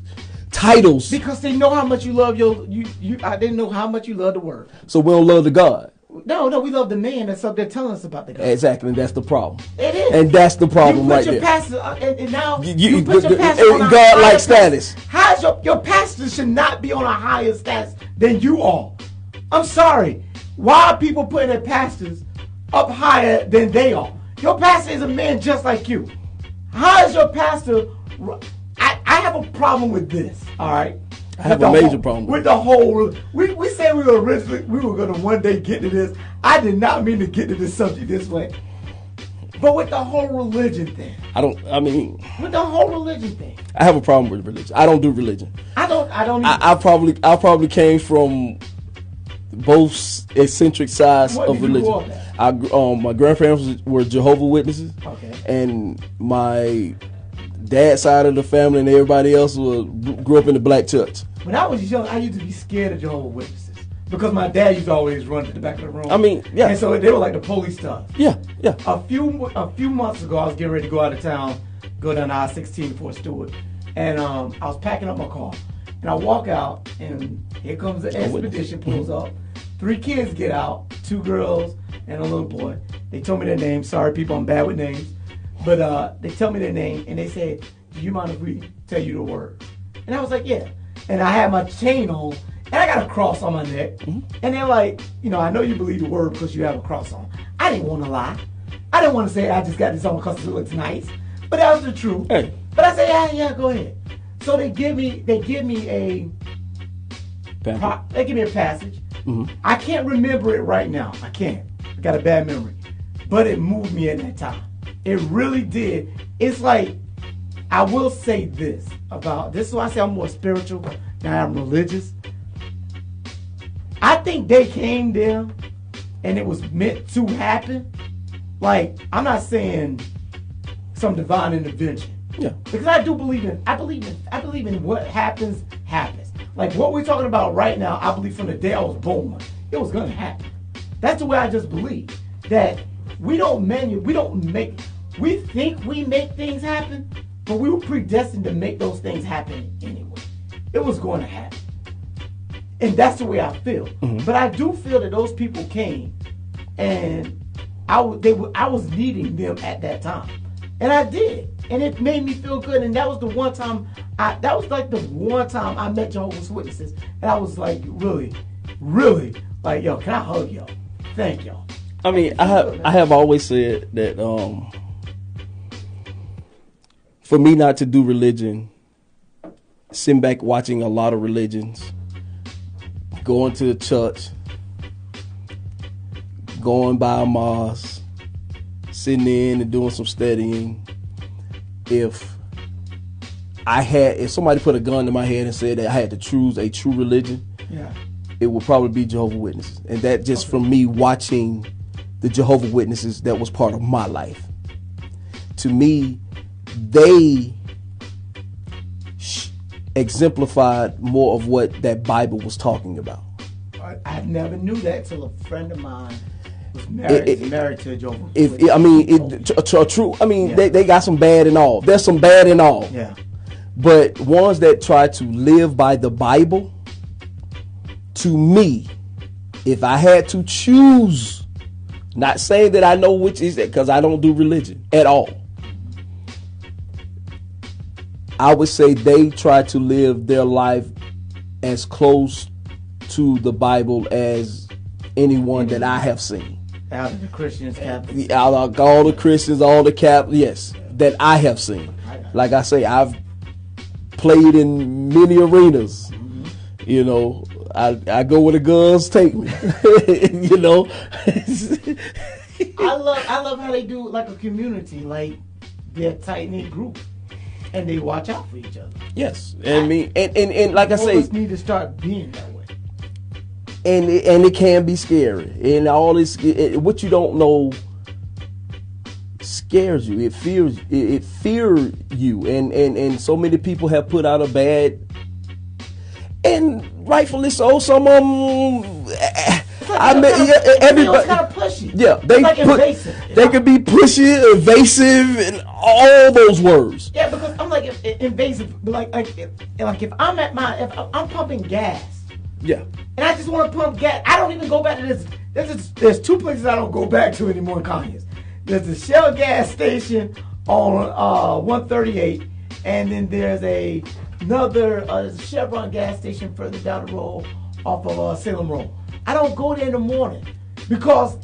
D: titles
F: because they know how much you love they know how much you love the word.
D: So we don't love the God.
F: No, we love the man that's up there telling us about the God.
D: Exactly, and that's the problem.
F: It is,
D: and that's the problem right there.
F: Pastor, and now you put your pastor on a
D: God-like status.
F: How's your pastor should not be on a higher status than you are? I'm sorry. Why are people putting their pastors up higher than they are? Your pastor is a man just like you. How is your pastor? I have a problem with this. All right.
D: I have a major problem
F: with the whole. We said we were going to one day get to this. I did not mean to get to this subject this way. But with the whole religion thing. With the whole religion thing.
D: I have a problem with religion. I don't do religion.
F: I don't.
D: I probably came from both eccentric sides of religion. My grandparents were Jehovah's Witnesses.
F: Okay.
D: And my dad's side of the family and everybody else grew up in the black church.
F: When I was young, I used to be scared of Jehovah's Witnesses because my dad used to always run to the back of the room.
D: Yeah.
F: And so they were like the police stuff.
D: Yeah.
F: A few months ago, I was getting ready to go out of town, go down I-16 Fort Stewart, and I was packing up my car, and I walk out, and here comes the expedition, pulls up. 3 kids get out, 2 girls and a little boy. They told me their names. Sorry, people, I'm bad with names. But they tell me their name, and they said, do you mind if we tell you the word? And I was like, yeah. And I had my chain on, and I got a cross on my neck. Mm-hmm. And they're like, I know you believe the word because you have a cross on. I didn't want to lie. I didn't want to say I just got this on because it looks nice. But that was the truth.
D: Hey.
F: But I said, yeah, go ahead. So they give me a passage.
D: Mm-hmm.
F: I can't remember it right now. I can't. I got a bad memory. But it moved me at that time. It really did. It's like, I will say this about this is why I say I'm more spiritual than I am religious. I think they came there and it was meant to happen. Like, I'm not saying some divine intervention.
D: Yeah.
F: Because I believe in what happens. Like what we're talking about right now, I believe from the day I was born, it was gonna happen. That's the way I just believe. That we think we make things happen, but we were predestined to make those things happen anyway. It was going to happen. And that's the way I feel.
D: Mm-hmm.
F: But I do feel that those people came and I was needing them at that time. And I did. And it made me feel good. And that was the one time I met Jehovah's Witnesses. And I was like, really, really, like, yo, can I hug y'all? Thank y'all.
D: I have always said that for me not to do religion, sitting back watching a lot of religions, going to the church, going by a mosque, sitting in and doing some studying,
A: if somebody put a gun to my head and said that I had to choose a true religion, it would probably be Jehovah's Witnesses. And that just from me watching the Jehovah's Witnesses, that was part of my life. To me, they exemplified more of what that Bible was talking about.
F: I never knew that till a friend of mine was married to a Jehovah's Witness. They got some bad and all. There's some bad and all. Yeah.
A: But ones that try to live by the Bible, to me, if I had to choose, not saying that I know which is that, because I don't do religion at all, I would say they try to live their life as close to the Bible as anyone that I have seen.
F: Out of the Christians, Catholics.
A: Out of all the Christians, all the Catholics, yes, that I have seen. Like I say, I've played in many arenas. You know, I go where the guns take me. You know.
F: I love how they do like a community, like they're a tight-knit group. And they watch out for each other.
A: Yes, and like I say,
F: us need to start being that way.
A: And it can be scary, and all this what you don't know scares you. It fears you, and so many people have put out a bad, and rightfully so. Some of them.
F: Everybody kind of pushy.
A: Yeah,
F: invasive.
A: They could be pushy, evasive, and all those words.
F: Yeah, because I'm like invasive. Like if I'm if I'm pumping gas.
A: Yeah.
F: And I just want to pump gas. I don't even go back to this. There's two places I don't go back to anymore in Conyers. There's the Shell gas station on 138, and then there's another Chevron gas station further down the road off of Salem Road. I don't go there in the morning because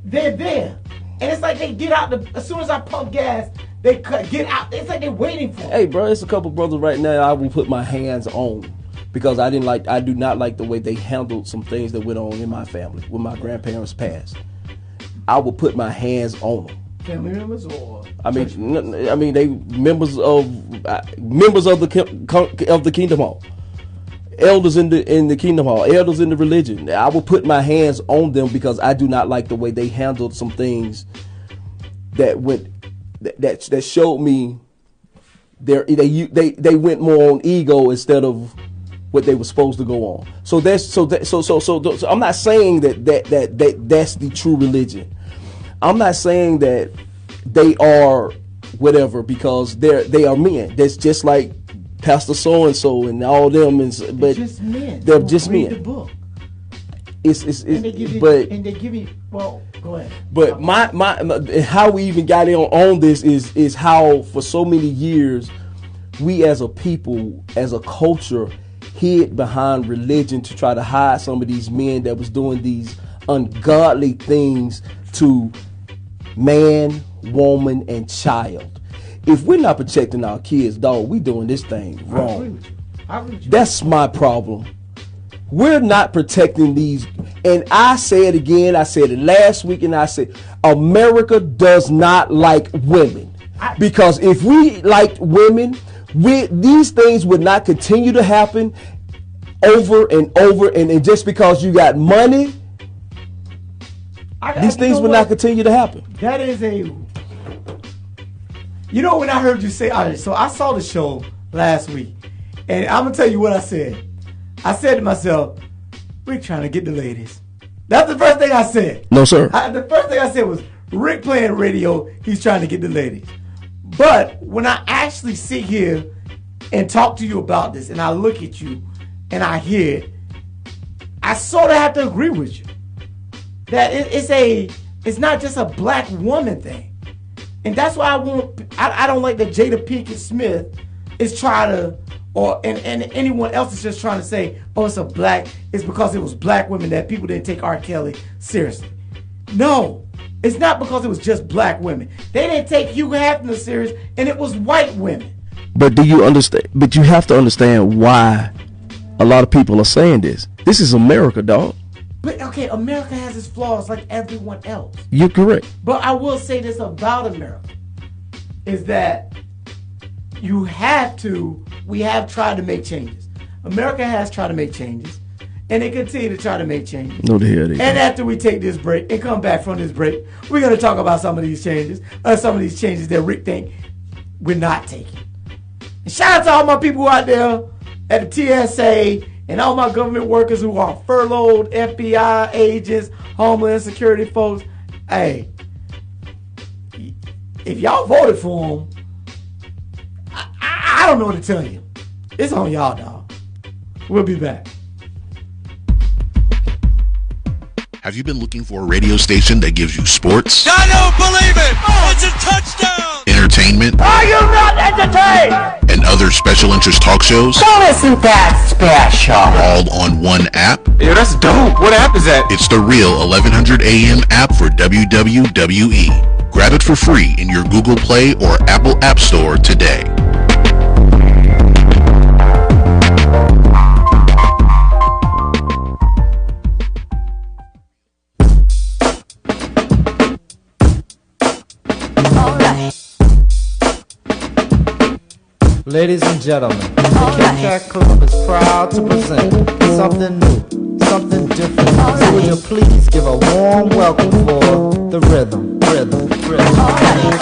F: they're there. And it's like they get out, as soon as I pump gas, they get out. It's like they're waiting for me.
A: Hey, bro, it's a couple brothers right now I will put my hands on because I do not like the way they handled some things that went on in my family when my grandparents passed. I will put my hands on them.
F: Family members or?
A: I mean, they members of the Kingdom Hall. Elders in the Kingdom Hall, elders in the religion. I will put my hands on them because I do not like the way they handled some things that showed me they went more on ego instead of what they were supposed to go on. So I'm not saying that's the true religion. I'm not saying that they are whatever because they are men. That's just like Pastor so and so and all them, but
F: just men.
A: They're just men.
F: The book.
A: And
F: they give you. Well, go ahead.
A: But my how we even got on this is how for so many years we as a people, as a culture, hid behind religion to try to hide some of these men that was doing these ungodly things to man, woman, and child. If we're not protecting our kids, dog, we doing this thing wrong.
F: I agree with you.
A: That's my problem. We're not protecting these. And I say it again. I said it last week, and I said America does not like women. Because if we liked women, these things would not continue to happen over and over. And just because you got money, these things would not continue to happen.
F: That is You know, when I heard you say, all right, so I saw the show last week, and I'm going to tell you what I said. I said to myself, Rick trying to get the ladies. That's the first thing I said.
A: No, sir.
F: The first thing I said was, Rick playing radio, he's trying to get the ladies. But when I actually sit here and talk to you about this, and I look at you, and I hear it, I sort of have to agree with you. That it's not just a black woman thing. And that's why I don't like that Jada Pinkett Smith is trying to, and anyone else is just trying to say, oh, it's because it was black women that people didn't take R. Kelly seriously. No, it's not because it was just black women. They didn't take Hugh Hefner serious, and it was white women.
A: But do you understand? But you have to understand why a lot of people are saying this. This is America, dog.
F: But okay, America has its flaws like everyone else.
A: You're correct.
F: But I will say this about America, is that we have tried to make changes. America has tried to make changes, and they continue to try to make changes.
D: No, the hell they
F: And after we take this break and come back from this break, we're going to talk about some of these changes that Rick think we're not taking. And shout out to all my people out there at the TSA and all my government workers who are furloughed, FBI agents, Homeland Security folks. Hey, if y'all voted for them, I don't know what to tell you. It's on y'all, dog. We'll be back.
H: Have you been looking for a radio station that gives you sports?
I: I don't believe it! It's a touchdown!
H: Entertainment?
I: Are you not entertained?
H: And other special interest talk shows?
I: Don't isn't that special?
H: All on one app?
I: Yeah, that's dope. What app is that?
H: It's the real 1100 AM app for WWE. Grab it for free in your Google Play or Apple App Store today.
K: Ladies and gentlemen, the Kit Kat Club is proud to present something new, something different. So will you please give a warm welcome for the rhythm.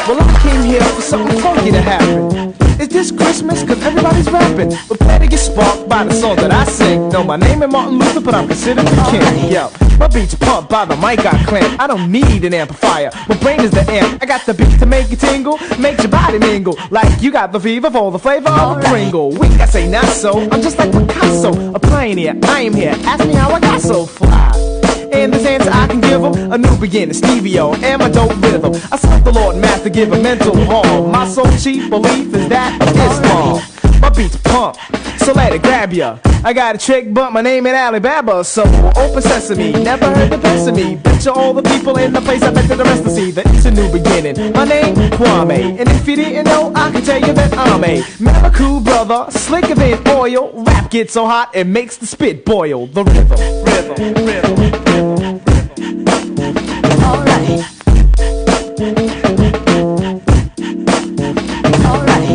L: Well, I came here for something funky to happen. Is this Christmas? Cause everybody's rapping. Prepare to get sparked by the song that I sing. Know my name is Martin Luther, but I'm considered the king. Yo, my beats pumped by the mic I clamp. I don't need an amplifier, my brain is the amp. I got the beat to make you tingle, makes your body mingle. Like you got the fever for the flavor of a Pringle. We I say not so, I'm just like Picasso, a pioneer. I am here, ask me how I got so fly. And this answer I can give them a new beginning, Stevie-O, and my dope rhythm. I sought the Lord Master, give a mental harm. My sole chief belief is that of Islam. My beats pump, so let it grab ya. I got a trick, but my name ain't Alibaba. So open sesame, never heard the best of me. Bet you all the people in the place, I bet you the rest to see that it's a new beginning. My name, Kwame, and if you didn't know, I can tell you that I'm a Miracle brother, slicker than oil. Rap gets so hot, it makes the spit boil. The rhythm.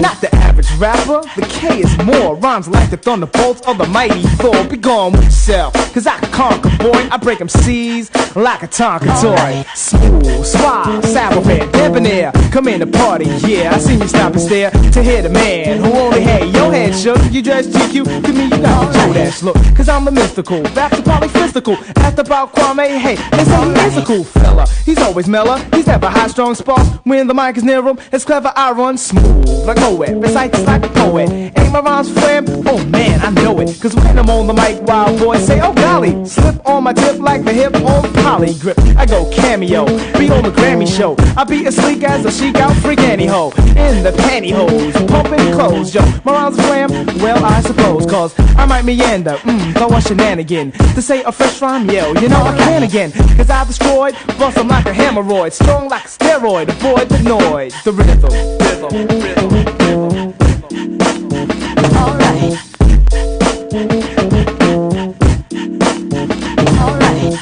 L: Not the average rapper, the K is more. Rhymes like the thunderbolts of the mighty Thor. Be gone with yourself, cause I can conquer, boy. I break them C's like a Tonka toy. Smooth, suave, sour fan, debonair. Come in the party, yeah. I seen you stop and stare to hear the man who only had your head shook. You dress GQ, to me you got the Joe Dash look. Cause I'm a mystical, raps are polyphysical. Asked about Kwame, hey, they say he is a cool fella. He's always mellow, he's never high strong spark. When the mic is near him, it's clever, I run smooth like Moet, recite just like a poet. Ain't my rhymes flam? Oh man, I know it. Cause when I'm on the mic, wild boys say, oh golly. Slip on my tip like the hip on Poly Grip. I go cameo, be on the Grammy show. I be as sleek as a chic out freak anyhow. In the pantyhose, pumping clothes, yo. My rhymes flam? Well, I suppose. Cause I might meander, throw a shenanigan. To say a fresh rhyme, yo, you know I can again. Cause I destroyed, bust them like a hemorrhoid. Strong like a steroid, avoid the noise. The rhythm.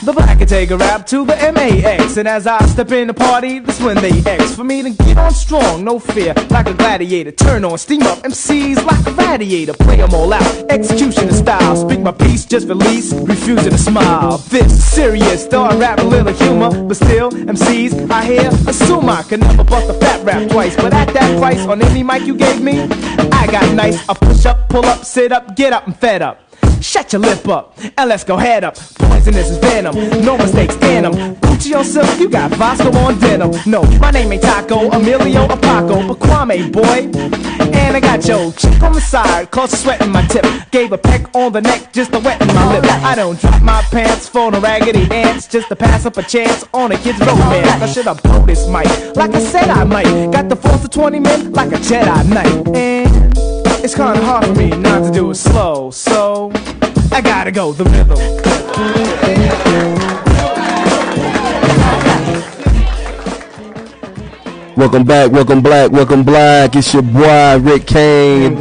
L: The black can take a rap to the MAX. And as I step in the party, that's when they X. For me to get on strong, no fear, like a gladiator. Turn on, steam up, MCs like a radiator. Play them all out, execution of style. Speak my piece, just release, refusing to smile. This is serious, though I rap a little humor. But still, MCs, I hear, assume I can never bust a fat rap twice. But at that price, on any mic you gave me, I got nice. I push up, pull up, sit up, get up, and fed up. Shut your lip up, and let's go head up. Poisonous is venom, no mistakes in them. Gucci on silk, you got Vasco on denim. No, my name ain't Taco, Emilio, or Paco, but Kwame, boy. And I got your chick on the side, cause sweating my tip. Gave a peck on the neck just to wet my lip. I don't drop my pants for the raggedy ants, just to pass up a chance on a kid's romance. I should've blown this mic, like I said I might. Got the force of 20 men, like a Jedi Knight. And it's kinda hard for me not to do it slow, so I gotta go the rhythm.
D: Welcome back, welcome black. It's your boy Rick Kane,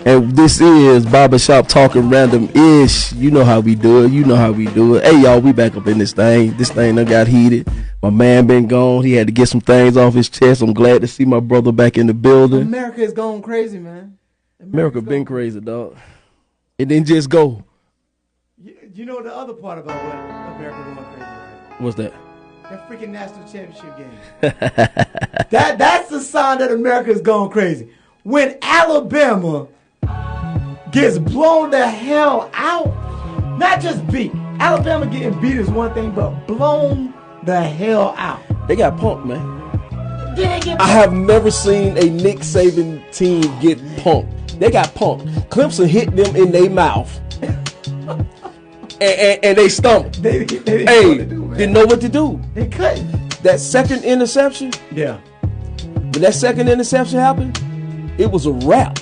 D: and this is Barbershop Talking Random-ish. You know how we do it. Hey y'all, we back up in this thing. This thing done got heated. My man been gone. He had to get some things off his chest. I'm glad to see my brother back in the building.
F: America is going crazy, man.
D: America been crazy, dog. It didn't just go.
F: You know the other part about what America going crazy, right?
D: What's that?
F: That freaking national championship game. That's the sign that America is going crazy. When Alabama gets blown the hell out, not just beat. Alabama getting beat is one thing, but blown the hell out.
D: They got punked, man. I have never seen a Nick Saban team get punked. They got punked. Clemson hit them in their mouth. and they stumbled. They didn't know what to do.
F: They couldn't.
D: That second interception.
F: Yeah.
D: When that second interception happened, it was a wrap.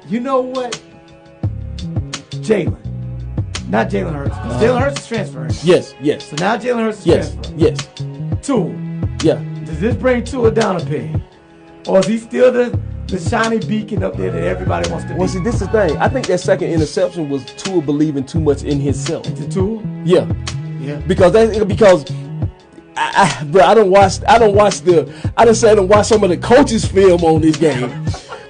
F: You know what? Jalen. Not Jalen Hurts. Jalen Hurts is transferring.
D: Yes.
F: So now Jalen Hurts is transferring.
D: Yes.
F: Tua.
D: Yeah.
F: Does this bring Tua down a peg? Or is he still the shiny beacon up there that everybody wants to be?
D: Well, see, this is the thing. I think that second interception was Tua believing too much in himself.
F: Into Tua?
D: Yeah. Because I don't watch some of the coaches' film on this game.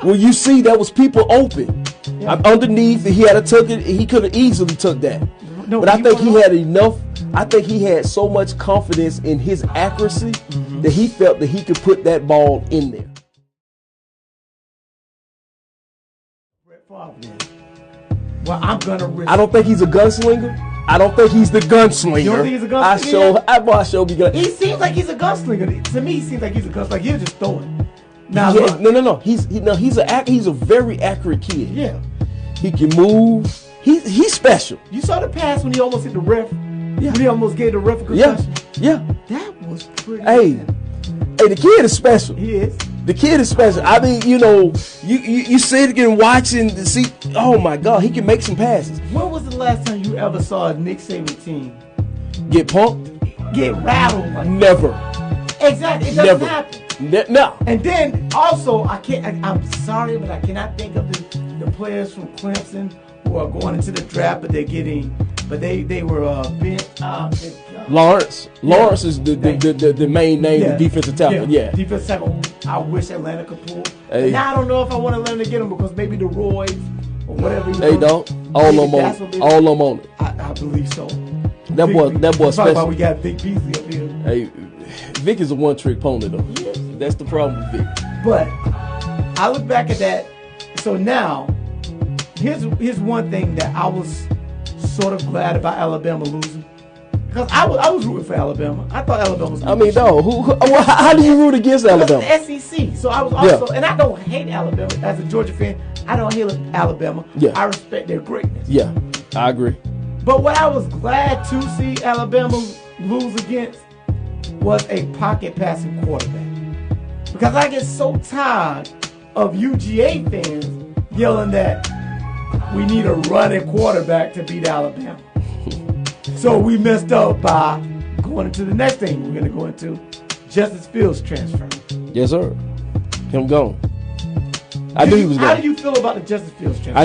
D: When you see that was people open. Underneath, he had he could have easily took that. But I think he had enough. I think he had so much confidence in his accuracy that he felt that he could put that ball in there.
F: Well, I'm gonna risk.
D: I don't think he's a gunslinger. I don't think he's the gunslinger.
F: You don't think he's a gunslinger?
D: I show be good.
F: He seems like he's a gunslinger. To me, he seems like he's a gunslinger. He'll just throw it. Now,
D: no. He's a very accurate kid.
F: Yeah.
D: He can move. He's special.
F: You saw the pass when he almost hit the ref.
D: Yeah.
F: When he almost gave the ref a concussion.
D: Yeah.
F: That was pretty.
D: Hey, the kid is special.
F: He is.
D: The kid is special. I mean, you sit and watching to see. Oh my God, he can make some passes.
F: When was the last time you ever saw a Nick Saban team
D: get punked?
F: Get rattled? Like
D: Never.
F: Exactly. It doesn't happen.
D: No.
F: And then also, I'm sorry, but I cannot think of the players from Clemson who are going into the draft, but they were benched.
D: Lawrence is the main name, the defensive tackle. Yeah.
F: Defensive tackle. I wish Atlanta could pull.
D: Hey.
F: Now I don't know if I want Atlanta to get him because maybe the Roys or whatever.
D: Hey, dog. All of them on it.
F: I believe so.
D: That boy special.
F: About we got Vic Beasley up here.
D: Hey, Vic is a one-trick pony though.
F: Yes.
D: That's the problem with Vic.
F: But I look back at that. So now, here's one thing that I was sort of glad about Alabama losing. Because I was rooting for Alabama. I thought Alabama was.
D: I mean, no. How do you root against Alabama?
F: The SEC. So I was also, and I don't hate Alabama as a Georgia fan. I don't hate Alabama.
D: Yeah.
F: I respect their greatness.
D: Yeah, I agree.
F: But what I was glad to see Alabama lose against was a pocket passing quarterback. Because I get so tired of UGA fans yelling that we need a running quarterback to beat Alabama. So we messed up by going into the next thing we're going to go into, Justice Fields transfer.
D: Yes, sir. Him gone. I knew he was gone.
F: How do you feel about the Justice Fields transfer?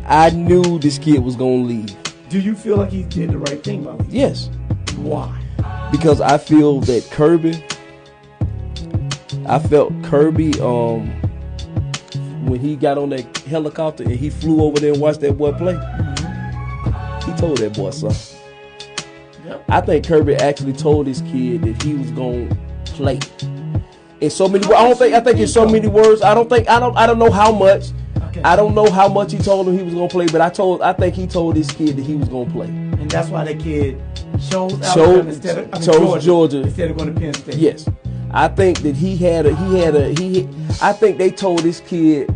D: I knew this kid was going to leave.
F: Do you feel like he did the right thing by leaving?
D: Yes.
F: Why?
D: Because I feel that Kirby, when he got on that helicopter and he flew over there and watched that boy play, he told that boy something. Yep. I think Kirby actually told this kid that he was going to play. In so many words, I think in so many words. I don't know how much. Okay. I don't know how much he told him he was going to play, but I think he told this kid that he was going to play.
F: And that's why the kid chose Alabama Georgia instead of going to Penn State.
D: Yes. I think that I think they told this kid,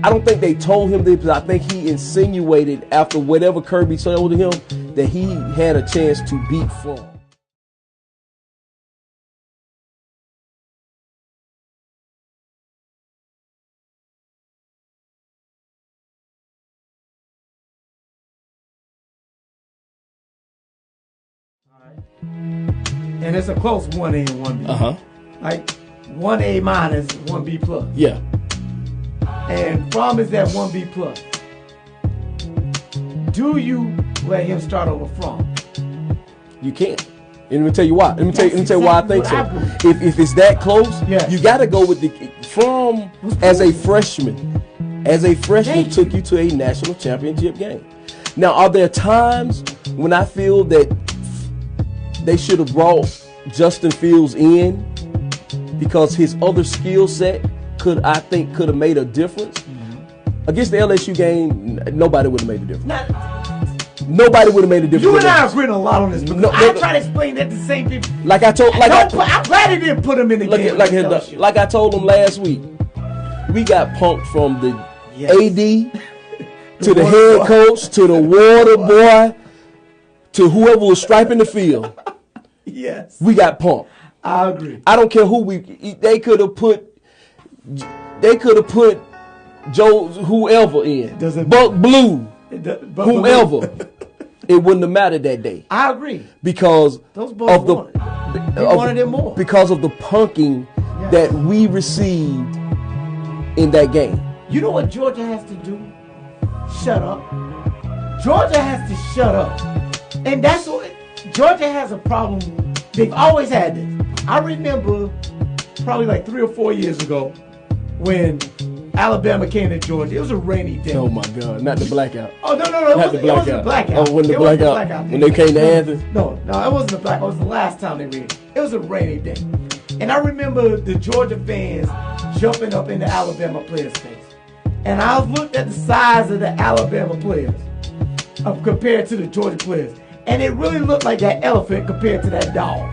D: I don't think they told him this, but I think he insinuated after whatever Kirby told him that he had a chance to beat Florida.
F: And it's a close 1A and 1B.
D: Uh-huh.
F: Like 1A minus, 1B plus.
D: Yeah.
F: And Fromm is at 1B plus. Do you let him start over Fromm?
D: You can't. And let me tell you why. Let me tell you why I think so. If it's that close, you got to go with as a freshman. As a freshman, took you to a national championship game. Now, are there times when I feel that they should have brought Justin Fields in because his other skill set could have made a difference? Against the LSU game, nobody would have made a difference. Nobody would have made a difference.
F: You and I agree a lot on this. I try to explain that to the same people.
D: I'm
F: glad he didn't put him in the game.
D: Like I told him last week, we got punked from the AD to the head coach to the water boy to whoever was striping the field.
F: Yes,
D: we got punked.
F: I agree.
D: I don't care who they could have put Joe whoever in. Buck Blue. Whoever, it wouldn't have mattered that day.
F: I agree.
D: Because
F: those boys wanted it more.
D: Because of the punking that we received in that game.
F: You know what Georgia has to do? Shut up. Georgia has to shut up. And that's what Georgia has a problem. They've always had this. I remember probably like 3 or 4 years ago when Alabama came to Georgia. It was a rainy day.
D: Oh my God! Not the blackout.
F: Oh no!
D: Not the blackout.
F: It wasn't a blackout.
D: Oh, when the blackout. When they came to Athens.
F: No, it wasn't a blackout. It was the last time they rained. It was a rainy day, and I remember the Georgia fans jumping up in the Alabama players' face, and I looked at the size of the Alabama players compared to the Georgia players, and it really looked like that elephant compared to that dog.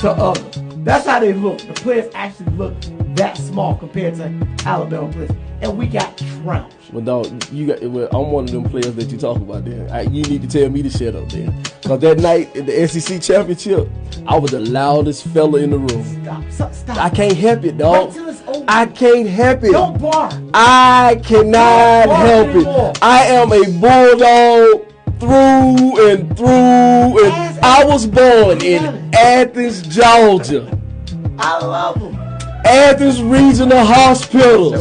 F: To others. That's how they look. The players actually look that small compared to Alabama players, and we got trounced.
D: Well, dog, I'm one of them players that you talk about there. You need to tell me to shut up there. Because that night in the SEC championship, I was the loudest fella in the room.
F: Stop.
D: I can't help it, dog.
F: Wait till it's over.
D: I can't help it.
F: Don't bark.
D: I cannot help it. I am a bulldog through and through. And I was born in Athens, Georgia.
F: I love them.
D: Athens Regional Hospital.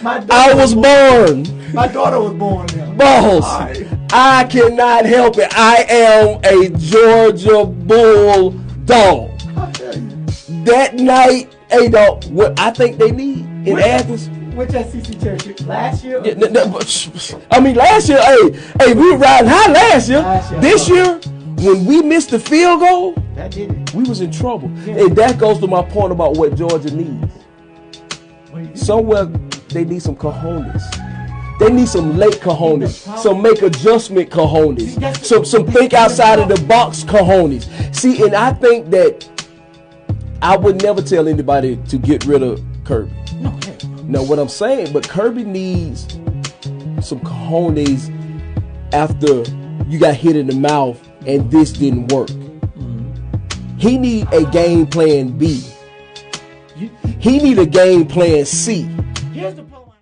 D: I was born.
F: My daughter was born there.
D: Boss, I cannot help it. I am a Georgia Bulldog. That night, hey dog, what I think they need in Athens.
F: Which SEC championship? Last year?
D: Last year, hey, we were riding high last year. This year, when we missed the field goal, we was in trouble. And that goes to my point about what Georgia needs. Somewhere they need some cojones. They need some late cojones, some make adjustment cojones, some think outside of the box cojones. See, and I think that I would never tell anybody to get rid of Kirby. No, what I'm saying, but Kirby needs some cojones after you got hit in the mouth and this didn't work. He need a game plan B. He need a game plan C.
F: Here's the problem.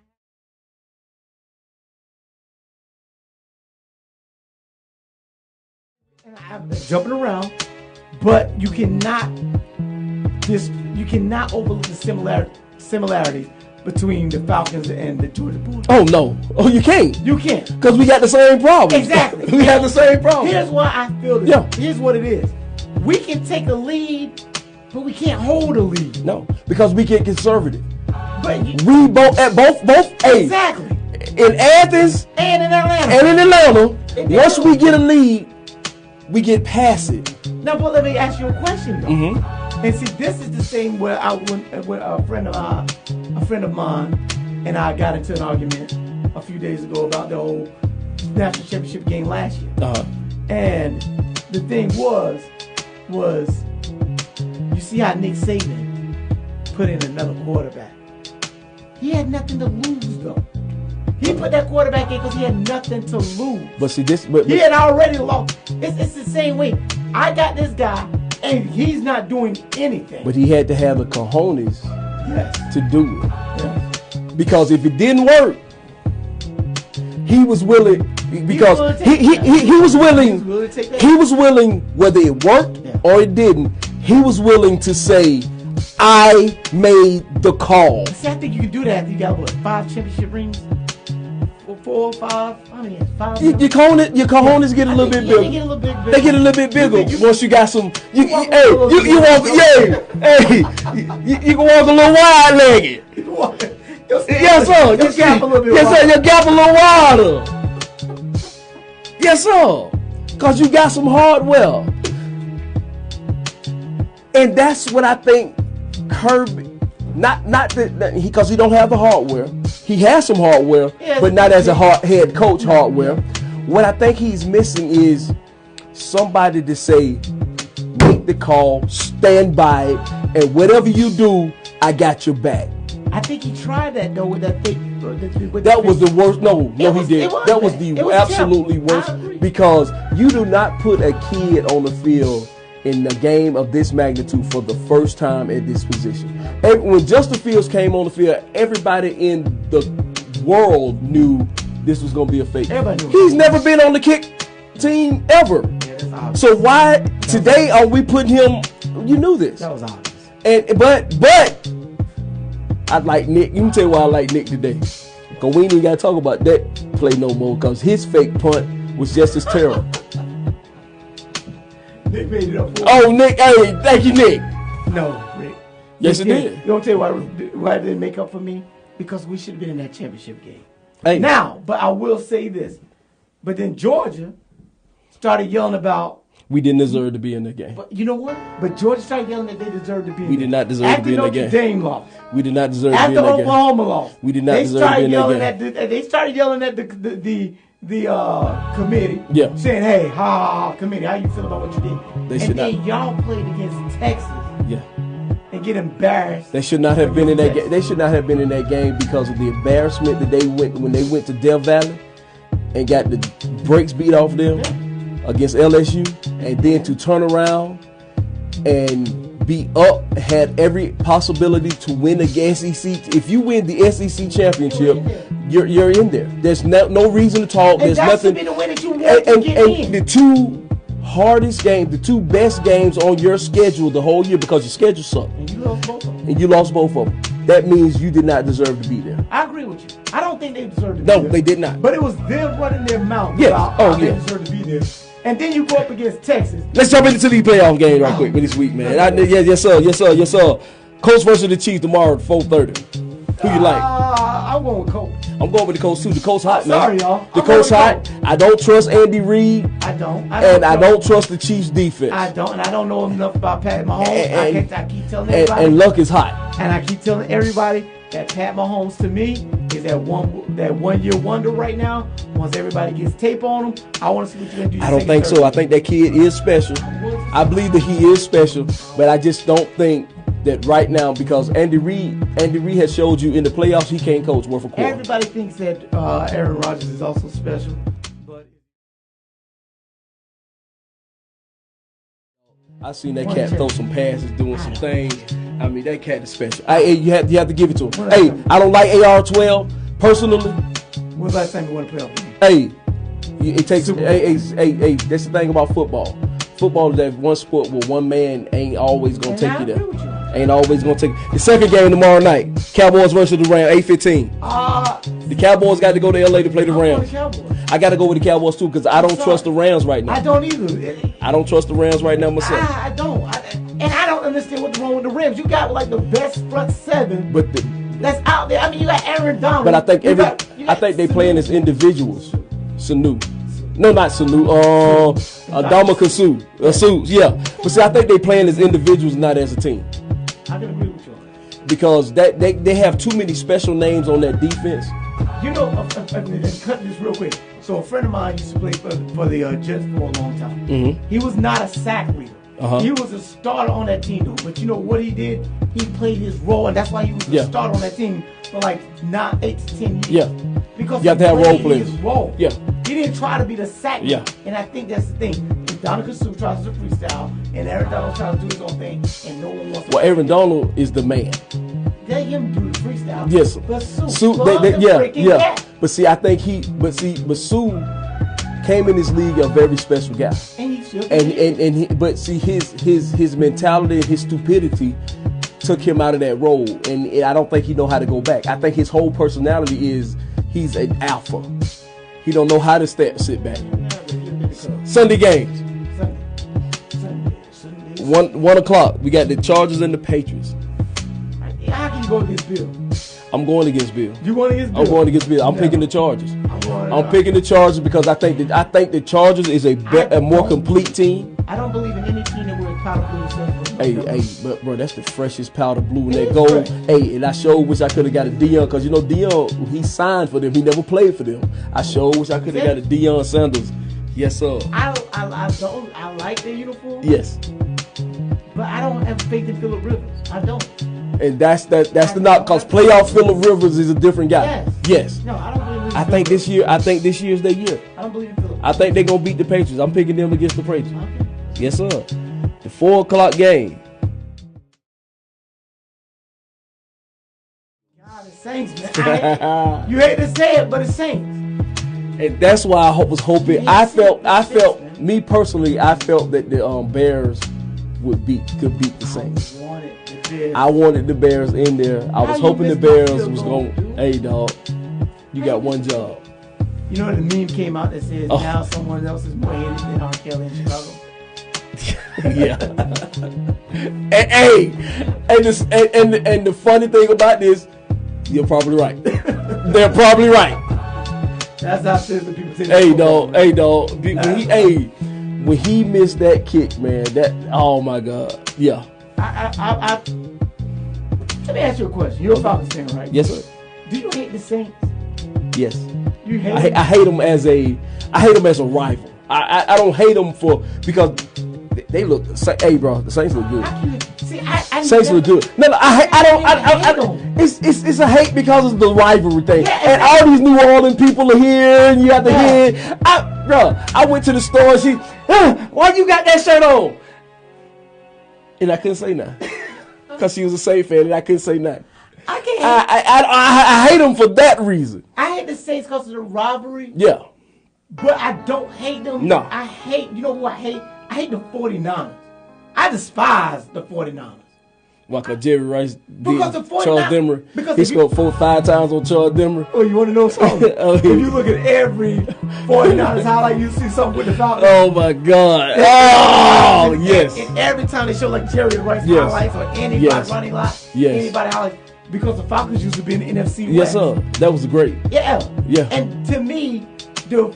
F: And I'm jumping around, but you cannot overlook the similarities between the Falcons and the Georgia Bulldogs.
D: Oh no! Oh, you can't.
F: You can't.
D: Because we got the same problem.
F: Exactly.
D: We have the same problem.
F: Here's why I feel this.
D: Yeah.
F: Here's what it is. We can take a lead, but we can't hold a lead.
D: No, because we get conservative.
F: But
D: we both.
F: Exactly.
D: In Athens
F: and in Atlanta.
D: Once we get a lead, we get passive.
F: Now, but let me ask you a question though. And see, this is the same where I went with a friend of mine and I got into an argument a few days ago about the whole national championship game last year. And the thing was you see how Nick Saban put in another quarterback. He had nothing to lose though. He put that quarterback in because he had nothing to lose.
D: But see this,
F: he had already lost. It's the same way. I got this guy, and he's not doing anything.
D: But he had to have the cojones to do it. Yes. Because if it didn't work, he was willing. Because he was willing. He was willing whether it worked or it didn't. He was willing to say, "I made the call."
F: See, I think you can do that. You got what, 5 championship rings? 4, 5. I mean, 5.
A: Your cojones get a little bit bigger.
F: They get a little bit bigger.
A: They get a little bit bigger once you got some. You can walk a little wide legged. Yes, sir.
F: Your gap a little bit
A: yes, sir.
F: wider.
A: Your gap a little wider. Yes, sir. Cause you got some hardware, and that's what I think Kirby. Not that because he don't have the hardware. He has some hardware, but not as a head coach hardware. What I think he's missing is somebody to say, make the call, stand by it, and whatever you do, I got your back.
F: I think he tried that though with that thing.
A: That was the worst. No, he did. That was the absolutely worst because you do not put a kid on the field in a game of this magnitude for the first time at this position. When Justin Fields came on the field, everybody in the world knew this was going to be a fake. He's never been on the kick team ever. So why today are we putting him? You knew this.
F: That was obvious.
A: But I like Nick. You can tell you why I like Nick today. Because we ain't even got to talk about that play no more because his fake punt was just as terrible.
F: Nick made it up for
A: Oh, Nick. Hey, thank you, Nick.
F: No, Rick.
A: Yes, it did.
F: You don't tell you why it didn't make up for me? Because we should have been in that championship game.
A: Hey.
F: Now, but I will say this. But then Georgia started yelling about.
A: We didn't deserve to be in the game.
F: But you know what? But Georgia started yelling that they deserved to be in
A: We did not deserve to be in the game.
F: After Notre Dame lost.
A: We did not deserve to be in
F: After
A: that game.
F: Oklahoma lost.
A: We did not deserve to be in that game.
F: They started yelling at the committee, saying, "Hey, ha, committee, how you feel about what you did?" Then y'all played against Texas, and get embarrassed.
A: They should not have been in that game. They should not have been in that game because of the embarrassment that they went when they went to Death Valley and got the brakes beat off them against LSU, and then to turn around and be up, had every possibility to win the SEC. If you win the SEC championship, you're in there. There's no reason to talk. There's nothing.
F: Be the way that you want to get in.
A: The two hardest games, the two best games on your schedule the whole year because your schedule sucked.
F: And you lost both of them.
A: And you lost both of them. That means you did not deserve to be there.
F: I agree with you. I don't think they deserved to be
A: there.
F: No,
A: they did not.
F: But it was them running their mouth about they deserved to be there. And then you go up against Texas.
A: Let's jump into these playoff games right quick for this week, man. Yes, sir. Colts versus the Chiefs tomorrow at 4:30. Who you like?
F: I'm going with Colts.
A: I'm going with the Colts too. The Colts hot, man.
F: Sorry, y'all.
A: The Colts hot. I don't trust Andy Reid.
F: I don't.
A: I don't trust the Chiefs defense.
F: I don't, and I don't know enough about Pat Mahomes. I keep telling everybody.
A: And Luck is hot.
F: And I keep telling everybody that Pat Mahomes to me is that one year wonder right now. Once everybody gets tape on him, I want to see what you're gonna do.
A: I don't think so. I think that kid is special. I believe that he is special, but I just don't think that right now because Andy Reid has showed you in the playoffs he can't coach worth a quarter.
F: Everybody thinks that Aaron Rodgers is also special, but
A: I seen that cat throw some passes, doing some things. I mean, that cat is special. You have to give it to him. Hey, I don't like AR-12 personally.
F: When's the last time you won a playoff game?
A: Hey, it takes. Hey, that's the thing about football. Football is that one sport where one man ain't always gonna take you there. Ain't always gonna take. The second game tomorrow night, Cowboys versus the Rams, 8:15. The Cowboys got to go to LA to play the Rams. I got to go with the Cowboys too because I don't trust the Rams right now.
F: I don't either.
A: I don't trust the Rams right now myself.
F: I don't. And I don't understand what's wrong with the Rams. You got like the best front seven.
A: But
F: that's out there. I mean, you got Aaron Donald.
A: But I think I think they playing as individuals. Sanu. No, not Sanu. Ndamukong Suh. Yeah. But see, I think they playing as individuals, not as a team.
F: I can agree with you.
A: Because they have too many special names on that defense.
F: You know, cut this real quick. So a friend of mine used to play for the Jets for a long time.
A: Mm-hmm.
F: He was not a sack leader. He was a starter on that team, though. But you know what he did? He played his role, and that's why he was the starter on that team for like 8 to 10 years.
A: Yeah.
F: Because
A: you have to have role players.
F: His role.
A: Yeah.
F: He didn't try to be the sack leader.
A: Yeah.
F: And I think that's the thing. Ndamukong Suh tries to freestyle, and Aaron Donald tries to do his own thing, and no one wants to.
A: Well, Aaron Donald is the man.
F: Let him do the freestyle.
A: Yes.
F: But
A: Suh,
F: cat.
A: But see, I think but Suh came in this league a very special guy.
F: And he should.
A: But see, his mentality and his stupidity took him out of that role, and I don't think he know how to go back. I think his whole personality is He's an alpha. He don't know how to sit back. Sunday games. 1 o'clock. We got the Chargers and the Patriots.
F: How can you go against Bill?
A: I'm going against Bill.
F: You going against Bill?
A: I'm going against Bill. I'm picking the Chargers. I'm picking the Chargers because I think the Chargers is a more complete team.
F: I don't believe in any team that wears powder blue.
A: Hey, but bro, that's the freshest powder blue in that gold. Hey, and I sure wish I could have got a Deion, because you know Deion, he signed for them. He never played for them. I sure wish I could have got a Deion Sanders. Yes, sir.
F: I like their uniform.
A: Yes.
F: But I don't have faith in Phillip Rivers. I don't.
A: And that's the knock, because playoff Phillip Rivers is a different guy.
F: Yes. No, I don't believe in
A: I think this year is their year.
F: I don't believe in Phillip.
A: I think they're gonna beat the Patriots. I'm picking them against the Patriots. Okay. Yes, sir. The 4 o'clock game.
F: God, it's Saints, man. You hate to say it, but it's Saints.
A: And that's why I was hoping. I felt me personally, I felt that the Bears could beat the Saints. I wanted the Bears in there. I was hoping the Bears was going. Hey, dog, you got one job.
F: You know the meme came out that says now someone else is more hated than R. Kelly in Chicago.
A: Yeah. and the funny thing about this, you're probably right. They're probably right.
F: That's how seriously people say.
A: Hey, dog. When he missed that kick, man, oh my God, yeah.
F: Let me ask you a question. You're a Falcons fan, right?
A: Yes, sir.
F: Do you hate the Saints?
A: Yes.
F: You hate?
A: I hate them as a rival. I don't hate them because they look. Hey, bro, the Saints look good. Saints look good. No, I don't. It's a hate because of the rivalry thing, and all these New Orleans people are here, and you got the head. I went to the store. And she, why you got that shirt on? And I couldn't say nothing because she was a Saints fan, and I couldn't say nothing.
F: I can't.
A: I hate them for that reason.
F: I hate the Saints because of the rivalry.
A: Yeah.
F: But I don't hate them.
A: No.
F: I hate. You know who I hate? I hate the 49ers. I despise the 49ers.
A: Why? Because Jerry Rice
F: because the 49ers,
A: Charles Demmer. He scored 4 or 5 times on Charles Demmer.
F: Oh, you want to know something? If you look at every 49ers highlight, you see something with the Falcons.
A: Oh my God! Oh yes.
F: And every time they show like Jerry Rice highlights or anybody running lot, anybody highlights, because the Falcons used to be in the NFC West.
A: Yes, sir. That was great.
F: Yeah.
A: Yeah.
F: And to me, the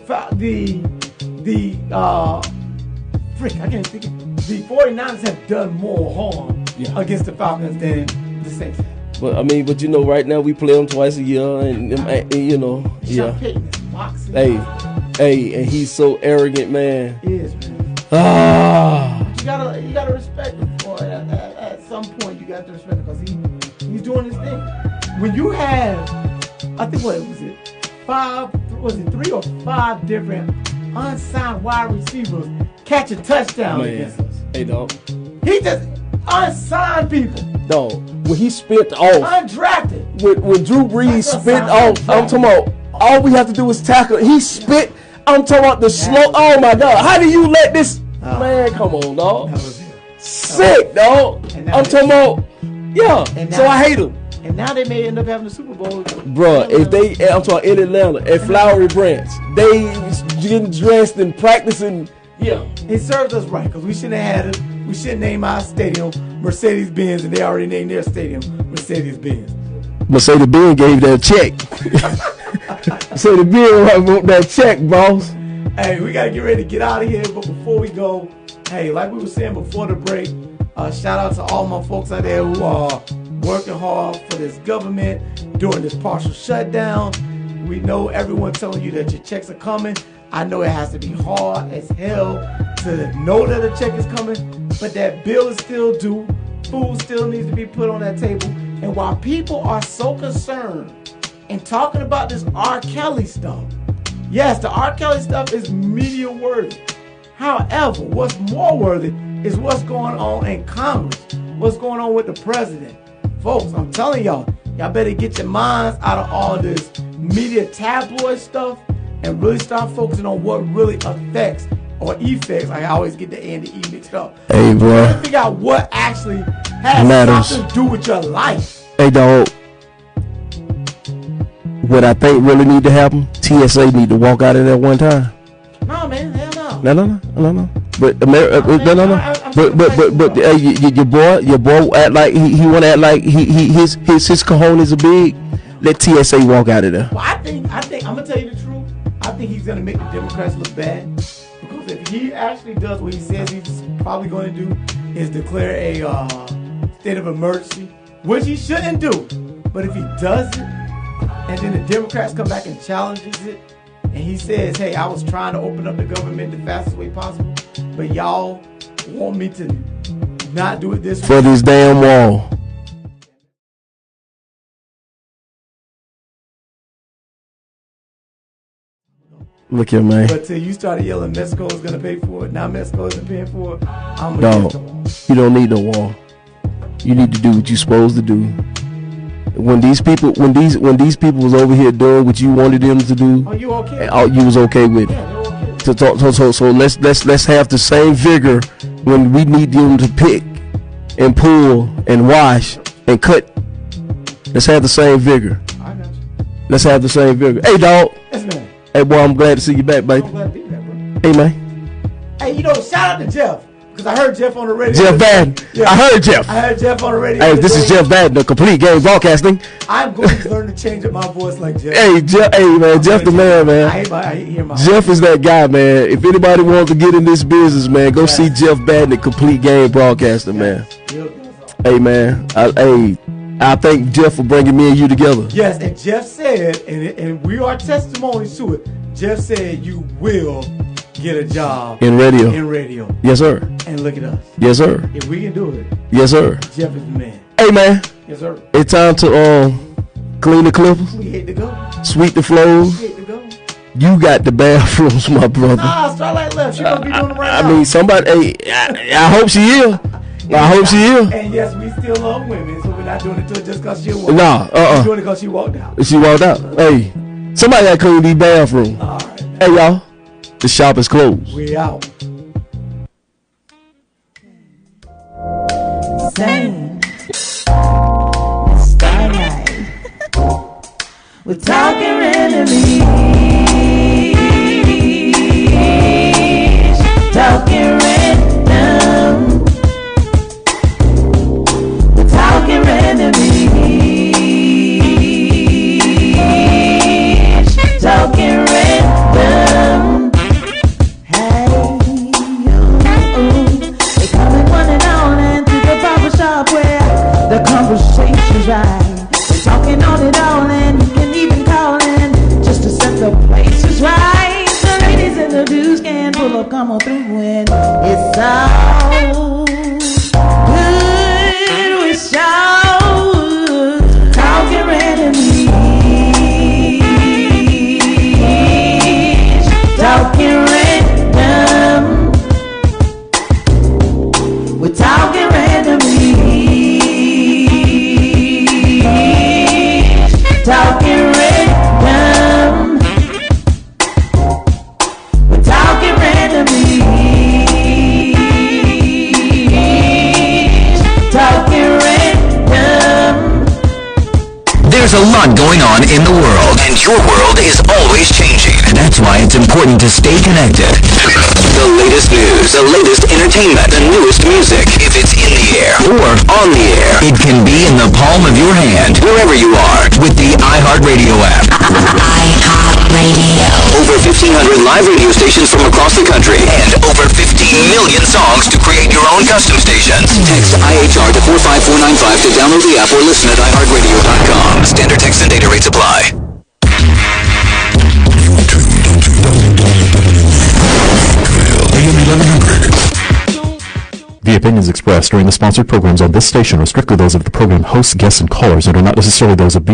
F: 49ers have done more harm against the Falcons than the Saints.
A: But you know, right now we play them twice a year, and you know,
F: Sean Payton is boxing.
A: Hey, and he's so arrogant, man.
F: He is, man. You gotta respect him for it. At some point, you got to respect him because he's doing his thing. When you have, I think what was it, 3 or 5 different unsigned wide receivers catch a touchdown against us.
A: Hey, dog.
F: He just unsigned people.
A: Dog, when he spit off.
F: Undrafted.
A: When Drew Brees spit off, I'm talking about all we have to do is tackle. He spit. I'm talking about the slow. Oh my God. How do you let this? Man, come on, dog. Sick, dog. I'm talking about. Yeah. So I hate him.
F: And now they may end up having the Super Bowl.
A: Bruh, I'm talking in Atlanta, at Flowery Branch, they getting dressed and practicing. Yeah.
F: It served us right, because we shouldn't have had it. We shouldn't name our stadium Mercedes-Benz, and they already named their stadium Mercedes-Benz.
D: Mercedes-Benz gave that check. Mercedes-Benz want that check, boss.
F: Hey, we got to get ready to get out of here, but before we go, hey, like we were saying before the break, shout out to all my folks out there who are working hard for this government during this partial shutdown. We know everyone telling you that your checks are coming. I know it has to be hard as hell to know that a check is coming, but that bill is still due. Food still needs to be put on that table. And while people are so concerned and talking about this R. Kelly stuff, yes, the R. Kelly stuff is media worthy. However, what's more worthy is what's going on in Congress, what's going on with the president. Folks, I'm telling y'all better get your minds out of all this media tabloid stuff and really start focusing on what really affects or effects. I always get the A and the E mixed up.
D: Hey, bro.
F: You gotta figure out what actually has something to do with your life.
D: Hey, dog. what I think really need to happen, TSA need to walk out of there one time.
F: No, man, hell no.
D: No. But your boy act like he want to act like his cojones are big. Let TSA walk out of there.
F: Well, I think I'm gonna tell you the truth. I think he's gonna make the Democrats look bad, because if he actually does what he says he's probably going to do, is declare a state of emergency, which he shouldn't do. But if he does it, and then the Democrats come back and challenges it, and he says, hey, I was trying to open up the government the fastest way possible, but y'all want me to not do it this way.
D: For this damn wall. Look here, man.
F: But till you started yelling, Mexico is going to pay for it, now Mexico isn't paying for it, I'm
D: No,
F: against the wall.
D: you don't need no wall. You need to do what you're supposed to do. When these people was over here doing what you wanted them to do,
F: Are you okay?
D: You was okay with it. So let's have the same vigor when we need them to pick and pull and wash and cut. Let's have the same vigor.
F: I got you.
D: Let's have the same vigor. Hey, dog.
F: Yes, man.
D: Hey, boy, I'm glad to see you back, baby.
F: I'm glad to be back, bro.
D: Hey, man.
F: Hey, shout out to Jeff, because I heard Jeff on the radio.
D: Jeff Vadden.
F: Yeah.
D: I heard Jeff.
F: I heard Jeff on the radio.
D: Hey, this is Jeff Vadden, the Complete Game Broadcasting.
F: I'm going to learn to change up my voice like Jeff.
D: Hey, Jeff. Hey, man. Jeff the man, man.
F: I hear my
D: Jeff is that guy, man. If anybody wants to get in this business, man, go see Jeff Vadden, the Complete Game Broadcasting, man. Hey, man. I thank Jeff for bringing me and you together.
F: Yes, and Jeff said, and we are testimonies to it, Jeff said you will get a job
D: In radio. Yes, sir.
F: And look at us.
D: Yes, sir.
F: If we can do it,
D: Yes, sir.
F: Jeff is the man.
D: Hey, man.
F: Yes, sir.
D: It's time to clean the clippers,
F: We hate to go.
D: sweep the floors.
F: We hate to go.
D: You got the bathrooms, my brother.
F: Nah, Starlight left. She gonna be doing it right
D: I
F: now.
D: mean, somebody. Hey, I hope she is. I hope she is.
F: And yes, we still love women, so we're not doing it to her just because she walked
D: Nah,
F: We're doing it because she walked out.
D: She walked out. Hey, somebody got to clean these bathrooms.
F: All right.
D: Hey, y'all. The shop is closed.
F: We out.
M: Same. It's Starlight. We're talking randomly. Talking random. We're talking randomly. Talking random. Hey, they coming one and all and to the barber shop where the conversation's right. They're talking on it all and you can even call in just to set the places right. The ladies and the dudes can pull up, come on through and it's all good with show. Talking randomly. Talking random. We're talking randomly. Talking random. We're talking randomly. Talking random.
N: There's a lot going on in the world, and your world is always changing. That's why it's important to stay connected. The latest news, the latest entertainment, the newest music. If it's in the air or on the air, it can be in the palm of your hand, wherever you are, with the iHeartRadio app. iHeartRadio. Over 1,500 live radio stations from across the country, and over 15 million songs to create your own custom stations. Text IHR to 45495 to download the app or listen at iHeartRadio.com. Standard text and data rates apply.
G: The opinions expressed during the sponsored programs on this station are strictly those of the program hosts, guests, and callers and are not necessarily those of